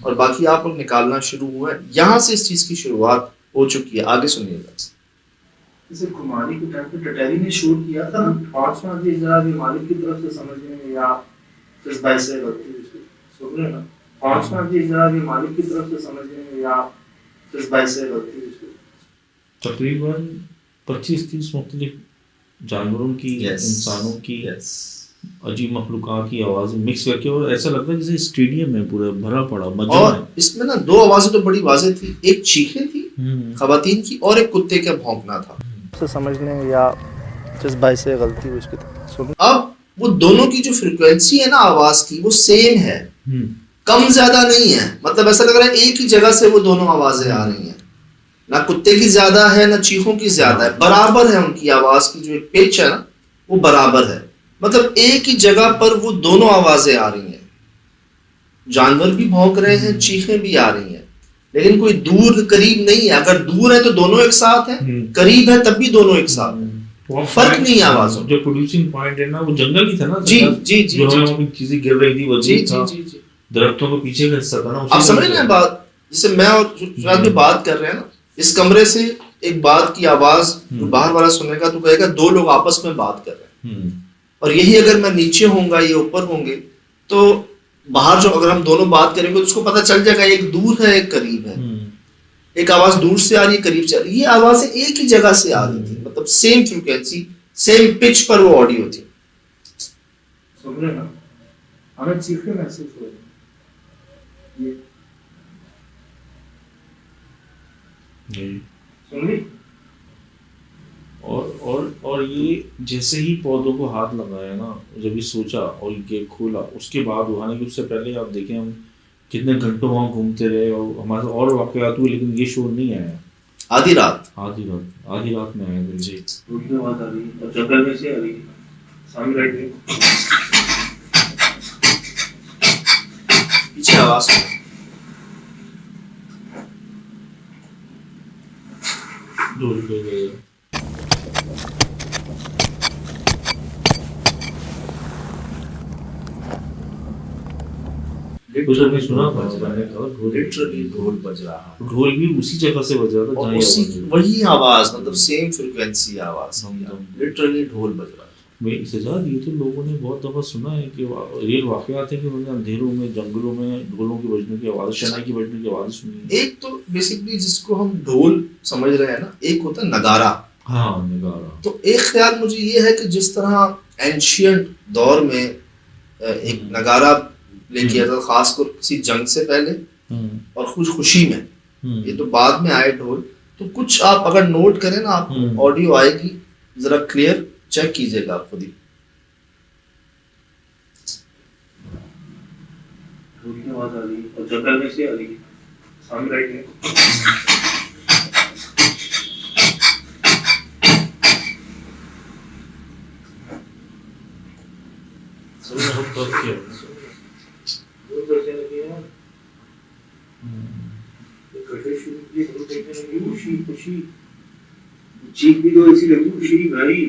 और बाकी आप लोग निकालना शुरू हुए हैं। यहाँ से इस चीज की शुरुआत हो चुकी है। आगे सुनिएगा। जैसे कुमारी के टाइम पे टटैरी ने शोर किया था ना, 5 मार्च जरा भी मालिक की तरफ से समझने में या जज्बा से गलती उसको सुन रहे हैं ना, 5 मार्च जरा भी मालिक की तरफ से समझने में या जज्बा से गलती उसको तकरीबन 25-30 मुख्तलिफ जानवरों की, इंसानों की, अजीब मखलूकात की आवाज मिक्स करके, और ऐसा लगता है जैसे स्टेडियम में पूरा भरा पड़ा मजा है। और इसमें ना 2 आवाजें तो बड़ी वाज़ेह थी, एक चीखें थी खवातीन की और एक कुत्ते का भौंकना था। से समझने या जज्बा से गलती हुई उसकी। अब वो दोनों की जो फ्रीक्वेंसी है ना आवाज की, वो सेम है, कम ज्यादा नहीं है। मतलब ऐसा लग रहा है एक ही जगह से वो दोनों आवाजें आ रही हैं, ना कुत्ते की ज्यादा है ना चीखों की ज्यादा है, बराबर है उनकी आवाज की जो एक पिच है ना वो बराबर है। मतलब एक ही जगह पर वो दोनों आवाजें आ रही हैं, जानवर भी भौंक रहे हैं, चीखें भी आ रही हैं, लेकिन कोई दूर करीब नहीं है। अगर दूर है तो दोनों एक साथ है, करीब है तब भी दोनों एक साथ है, फर्क नहीं है आवाजों। जो प्रोड्यूसिंग पॉइंट है ना वो जंगल ही था ना, जी जी जी, जो चीजें गिर रही थी वो जी जी जी जी, दरख्तों के पीछे का हिस्सा था ना। आप समझ रहे हैं बात? जैसे मैं और सुराज भी बात कर रहे हैं ना, इस कमरे से एक बात की आवाज बाहर वाला सुनेगा तो कहेगा 2 लोग आपस में बात कर रहे हैं, और यही अगर मैं नीचे होऊंगा ये ऊपर होंगे तो बाहर जो अगर हम दोनों बात करेंगे तो उसको पता चल जाएगा एक दूर है एक करीब है, एक आवाज दूर से आ रही है करीब से आ रही है। ये आवाजें एक ही जगह से आ रही थी, मतलब सेम फ्रीक्वेंसी सेम पिच पर वो ऑडियो थी। सुन रहे ना, हमें चीखें महसूस हो रही ये सुन ली। और ये जैसे ही पौधों को हाथ लगाया ना, जब ये सोचा और ये गेट खोला, उसके बाद हालांकि उससे पहले आप देखें हम कितने घंटों वहाँ घूमते रहे और हमारे साथ और वाक़यात हुए, लेकिन ये शोर नहीं आया। आधी रात में आया था जी। उनकी आवाज आ रही है और जंगल में से आ रही है, सामने राइट में पीछे आवाज दूर पे गए। कुछ हमने सुना था, मैंने कहा लिटरली ढोल बज रहा है, ढोल भी उसी जगह से बज रहा था और जहाँ उसी ये आवाज वही आवाज, मतलब सेम फ्रीक्वेंसी आवाज, लिटरली ढोल बज रहा है। में सजाद ये तो लोगों ने बहुत दफ़ा सुना है कि रियल वाक़यात है कि उन्होंने अंधेरों में जंगलों में ढोलों की बजने की आवाज़, शहनाई की बजने की आवाज़ सुनी है। एक तो बेसिकली जिसको हम ढोल समझ रहे हैं ना, एक होता है नगारा। हाँ, नगारा। तो एक ख्याल मुझे ये है कि जिस तरह एंशियंट दौर में एक नगारा लेके आता था, खासकर किसी जंग से पहले और कुछ खुशी में, ये तो बाद में आए ढोल। तो कुछ आप अगर नोट करें ना, आप ऑडियो आएगी जरा क्लियर चेक कीजिएगा आप खुद ही। ढोल की आवाज आ रही है और जंगल में से आ रही है, सामने राइट में शुरू किए खुशी चीख भी तो ऐसी लगी खुशी भाई।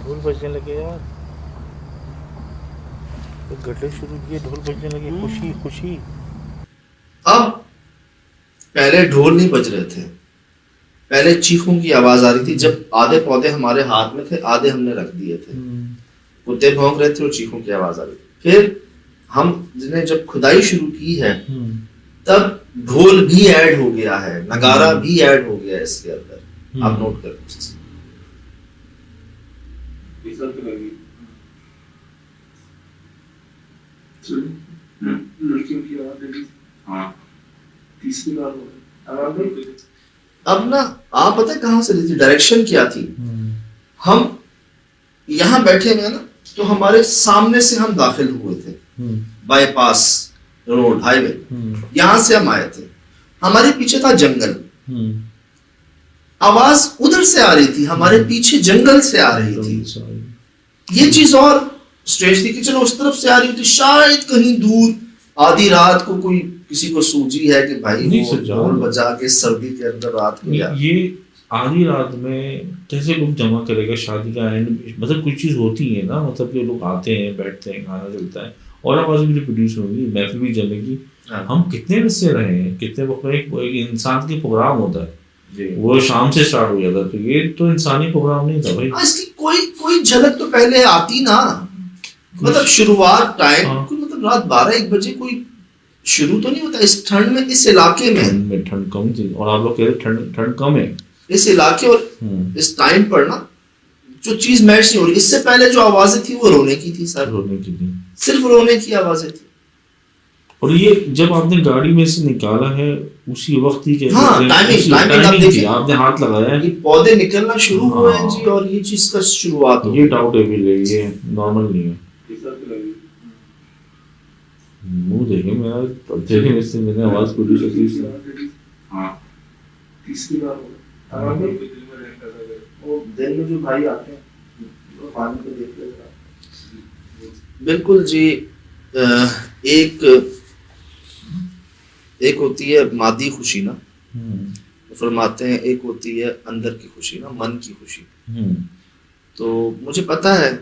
ढोल बजने लगे यार, तो गड्ढे शुरू किए, ढोल बजने लगे, खुशी खुशी। अब पहले ढोल नहीं बज रहे थे, पहले चीखों की आवाज आ रही थी। जब आधे पौधे हमारे हाथ में थे, आधे हमने रख दिए थे, कुत्ते भौंक रहे थे और चीखों की आवाज आ रही थी। फिर हमने जब खुदाई शुरू की है तब ढोल भी ऐड हो गया है, नगारा भी ऐड हो गया है इसके अंदर। आप नोट कर लड़कियों की आवाज। हाँ, तीसरी बार हो गई। अब ना आप पता है कहां से थी, डायरेक्शन क्या थी। हम यहाँ बैठे हुए ना, तो हमारे सामने से हम दाखिल हुए थे, बाईपास रोड हाईवे, यहां से हम आए थे। हमारे पीछे था जंगल, आवाज उधर से आ रही थी, हमारे पीछे जंगल से आ रही थी। ये चीज और स्ट्रेंज थी कि चलो उस तरफ से आ रही थी, शायद कहीं दूर आधी रात को कोई किसी को सूझी है कि भाई वो ढोल बजा के सर्दी के अंदर रात को गया। ये आधी रात में कैसे लोग जमा करेगा शादी का एंड, मतलब कुछ चीज होती है ना, मतलब कि लोग आते हैं, बैठते हैं, खाना चलता है और आवाज भी प्रोड्यूस होगी, महफिल भी जमेगी। हम कितने बजे रहे हैं, कितने वक्त एक इंसान की प्रोग्राम होता है, वो शाम से स्टार्ट हो जाता है, तो ये तो इंसानी प्रोग्राम नहीं था भाई। इसकी कोई झलक तो पहले आती ना, मतलब शुरुआत टाइम मतलब रात 12-1 बजे कोई शुरू तो नहीं होता इस ठंड में, इस इलाके में ठंड कम थी और आप लोग कह रहे ठंड कम है इस इलाके और इस टाइम पर ना, जो चीज मैच नहीं हो रही। इससे पहले जो आवाजें थी वो रोने की थी सर, रोने की थी, सिर्फ रोने की आवाजें थी। और ये जब आपने गाड़ी में से निकाला है उसी वक्त ही टाइमिंग आप देखिए, आपने हाथ लगाया है, ये पौधे निकलना शुरू हुए हैं जी, और ये चीज का शुरुआत हो। ये डाउटेबल है, ये नॉर्मल नहीं है। मुंह देखे मेरा, देखे में से मैंने आवाज प्रोड्यूस की थी। हाँ, तीसरी बार हो गई। वो दिन में जो भाई आते हैं तो पानी को देख लेगा। बिल्कुल जी। एक होती है मादी खुशी ना, फरमाते हैं, एक होती है अंदर की खुशी ना, मन की खुशी। तो मुझे पता है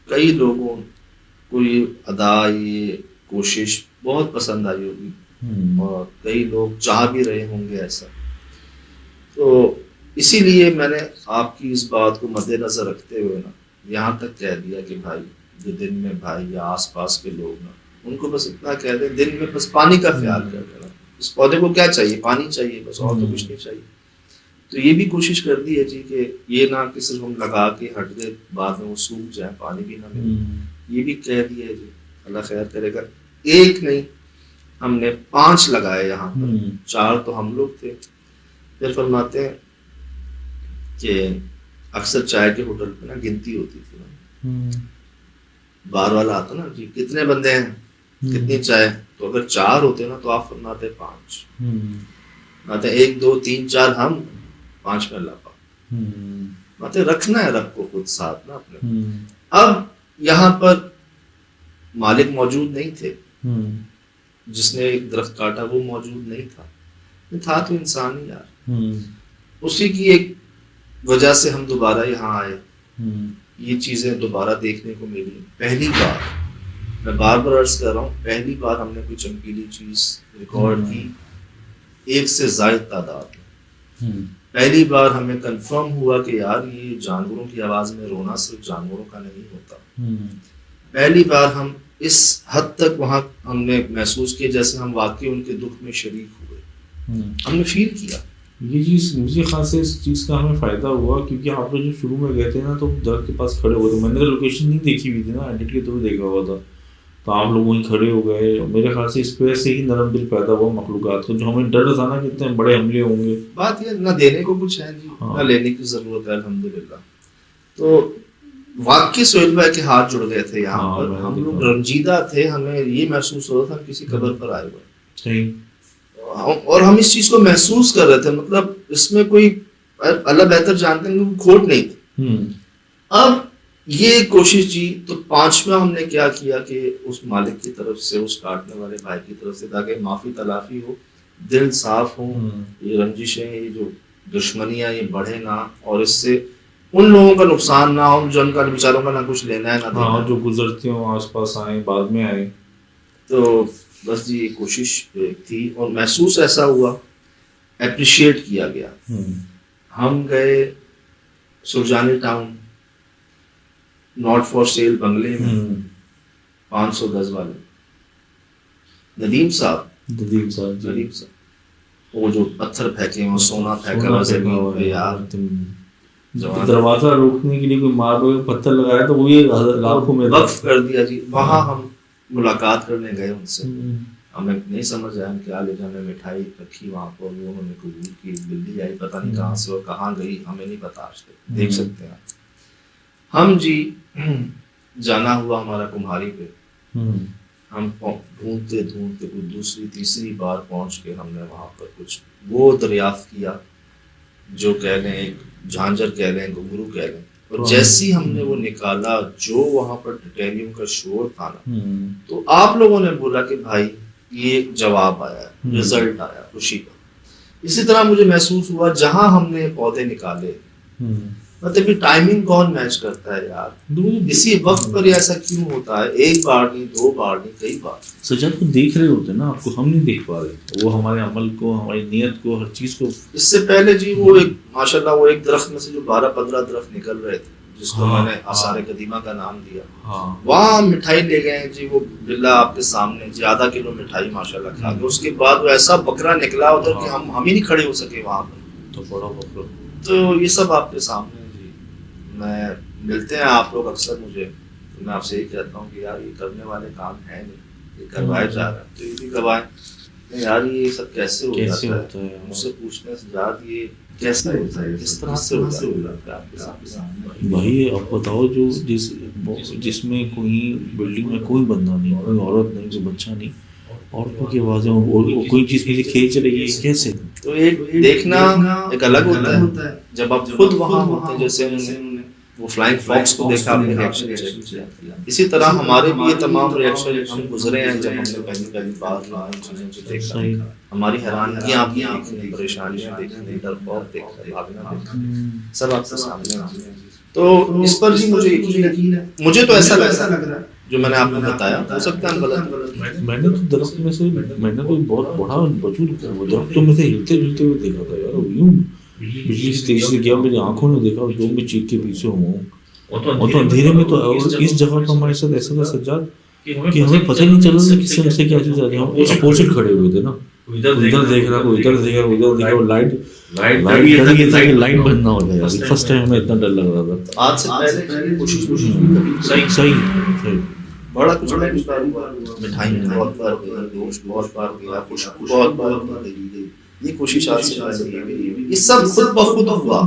कई लोगों को ये अदा, ये कोशिश बहुत पसंद आई होगी और कई लोग चाह भी रहे होंगे ऐसा। तो इसीलिए मैंने आपकी इस बात को मद्देनजर रखते हुए ना यहाँ तक कह दिया कि भाई जो दिन में भाई या आसपास के लोग ना, उनको बस इतना कह दे दिन में बस पानी का ख्याल कर देना। इस पौधे को क्या चाहिए, पानी चाहिए बस, और तो कुछ नहीं चाहिए। तो ये भी कोशिश कर दी है जी कि ये ना कि सिर्फ हम लगा के हट दे, बाद में वो सूख जाए, पानी भी ना मिले। ये भी कह दिया है जी, अल्लाह खैर करेगा। एक नहीं, हमने 5 लगाए यहाँ पर, 4 तो हम लोग थे। फिर फरमाते हैं कि अक्सर चाय के होटल पे ना गिनती होती थी ना, बार वाला आता ना जी कितने बंदे हैं, कितनी चाय, तो अगर 4 होते ना तो आप फरमाते 5, फरमाते 1 2 3 4 हम 5 में अल्लाह पाक। माते रखना है रब को खुद साथ ना अपने। अब यहाँ पर मालिक मौजूद नहीं थे, जिसने एक दरख्त काटा वो मौजूद नहीं था तो इंसान ही यार। उसी की एक वजह से हम दोबारा यहाँ आए, ये चीजें दोबारा देखने को मिली। पहली बार, मैं बार बार अर्ज कर रहा हूँ, पहली बार हमने कोई चमकीली चीज रिकॉर्ड की 1 से ज़ायद तादाद में। पहली बार हमें कंफर्म हुआ कि यार ये जानवरों की आवाज में रोना सिर्फ जानवरों का नहीं होता। पहली बार हम इस हद तक वहाँ हमने महसूस किया जैसे हम वाकई उनके दुख में शरीक हुए, हमने फील किया। ये चीज़ मुझे खास इस चीज़ का हमें फ़ायदा हुआ क्योंकि आप लोग जब शुरू में गए थे ना तो दरख्त के पास खड़े हुए थे, मैंने लोकेशन नहीं देखी हुई थी ना, एडिट के थ्रू देखा हुआ था, तो आप लोग वहीं खड़े हो गए। मेरे ख्याल से इस वजह से ही नरम दिल पैदा हुआ मखलूक़ात को, जो हमें डर था ना कि इतने बड़े हमले होंगे। बात ये ना देने को कुछ है जी, ना लेने की ज़रूरत है अल्हम्दुलिल्लाह। तो वाकई सोहेल भाई के हाथ जुड़ गए थे यहाँ पर, हम लोग रंजीदा थे, हमें ये महसूस हो रहा था किसी कब्र पर आए हुए, और हम इस चीज को महसूस कर रहे थे, मतलब इसमें कोई अल्लाह बेहतर जानते हैं, खोट नहीं थी। अब ये कोशिश जी। तो पांचवा हमने क्या किया कि उस मालिक की तरफ से, उस काटने वाले भाई की तरफ से, ताकि माफी तलाफी हो, दिल साफ हो, ये रंजिशें, ये जो दुश्मनियां ये बढ़े ना, और इससे उन लोगों का नुकसान ना हो जो उनका बेचारों का ना कुछ लेना है ना देना। हाँ, जो गुजरते हो आसपास आए, बाद में आए। तो बस जी ये कोशिश थी, और महसूस ऐसा हुआ, अप्रिशिएट किया गया। हम गए Surjani town, not for sale बंगले में, 500 गज वाले नदीम साहब वो जो पत्थर फेंके और सोना फेंका हुआ जमीन पे यार, दरवाजा रोकने के लिए कोई मार पत्थर लगाया तो वो ये लाखों में वक्फ कर दिया जी। वहां हम मुलाकात करने गए उनसे, हमें नहीं समझ आया क्या, लेकिन हमें मिठाई रखी वहां पर, वो उन्होंने कबूल की। बिल्ली आई पता नहीं कहाँ से और कहाँ गई, हमें नहीं पता आज तक, देख सकते हैं हम जी। जाना हुआ हमारा कुम्हारी पे, हम ढूंढते ढूंढते कुछ दूसरी तीसरी बार पहुंच के हमने वहां पर कुछ वो दरियाफ्त किया, जो कह लें एक झांझर कह लें, घुंघरू कह लें। और जैसी हमने वो निकाला, जो वहां पर टिटेनियम का शोर था ना, तो आप लोगों ने बोला कि भाई ये जवाब आया, रिजल्ट आया खुशी का। इसी तरह मुझे महसूस हुआ जहां हमने पौधे निकाले, मतलब कि टाइमिंग कौन मैच करता है यार, इसी वक्त पर ऐसा क्यों होता है? एक बार नहीं, दो बार नहीं, कई बार। सज्जाद को देख रहे होते ना, आपको हम नहीं देख पा रहे, वो हमारे अमल को, हमारी नियत को, हर चीज को। इससे पहले जी वो एक माशाल्लाह वो एक दरख्त में से जो 12-15 दरख्त निकल रहे थे, जिसको मैंने आसार कदीमा का नाम दिया, वहाँ मिठाई ले गए जी। वो बिल्ला आपके सामने जी, आधा किलो मिठाई माशाल्लाह खा गए। उसके बाद वो ऐसा बकरा निकला उधर कि हम ही नहीं खड़े हो सके वहाँ पर, तो बड़ा बकरा। तो ये सब आपके सामने जी। मैं मिलते हैं आप लोग अक्सर मुझे, तो मैं आपसे यही कहता हूँ कि यार ये करने वाले काम है नहीं, ये करवाए जा रहे हैं, तो ये भी करवाएं। नहीं यार ये सब कैसे हो जाता है? मुझसे पूछने से ज़्यादा ये कैसे होता है, किस तरह से होता है आपके सामने? भाई आप बताओ, जो जिसमें कोई बिल्डिंग में कोई बंदा नहीं, कोई औरत नहीं, कोई बच्चा नहीं, औरतों की आवाज़ें, कोई चीज़ मुझे खींच रही है, कैसे? तो एक देखना एक अलग होता है जब आप खुद वहाँ होते हैं। जैसे उन्होंने वो फ्लाइंग फॉक्स को देखा, अपने रिएक्शन चेक किया, इसी तरह हमारे भी ये तमाम रिएक्शन हम गुजरे हैं जब हमने पहली बार चीज़ों को देखा। हमारी हैरानियाँ भी देखी, परेशानियाँ देखी, डर-खौफ देखा, भागना देखा, सब आपके सामने हैं। तो इस पर जी मुझे यकीन है, मुझे तो ऐसा लग रहा है जो मैंने आपको बताया, हो सकता है गलत। मैंने तो दरख्त में से, मैंने तो बहुत बड़ा वजूद दरख्तों में से हिलते जुलते हुए देखा था यार, यूं बिजली से तेजी से गया, मेरी आंखों ने देखा, जो भी चीख के पीछे हूँ। और तो अंधेरे में, तो इस जगह पर हमारे साथ ऐसा था सज्जाद कि हमें पता ही नहीं चल रहा किससे हमसे क्या चीज़ आ रही है। हम अपोजिट खड़े हुए थे ना, इधर देख रहा, कोई इधर देख रहा, उधर देख रहा, लाइट बंद ना हो जाए यार। फर्स्ट टाइम हमें इतना डर लग रहा था। आज से पहले कोशिश सही बड़ा कुछ मिठाई बहुत बार गई, दोस्त बहुत बार गया, खुशबू बहुत बार गई, ये कोशिश आज से पहले, ये सब खुद ब खुद हुआ।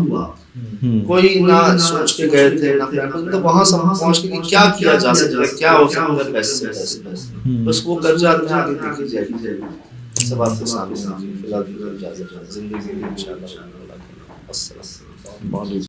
कोई ना सोच के गए थे ना प्लान, तो वहां से पहुंच के क्या किया जा सकता है, क्या हो सकता है, पैसे बस वो कर जाते हैं, आगे देखी जाएगी। सब आपके सामने फिलहाल इजाजत, जिंदगी में इंशाल्लाह। अस्सलाम।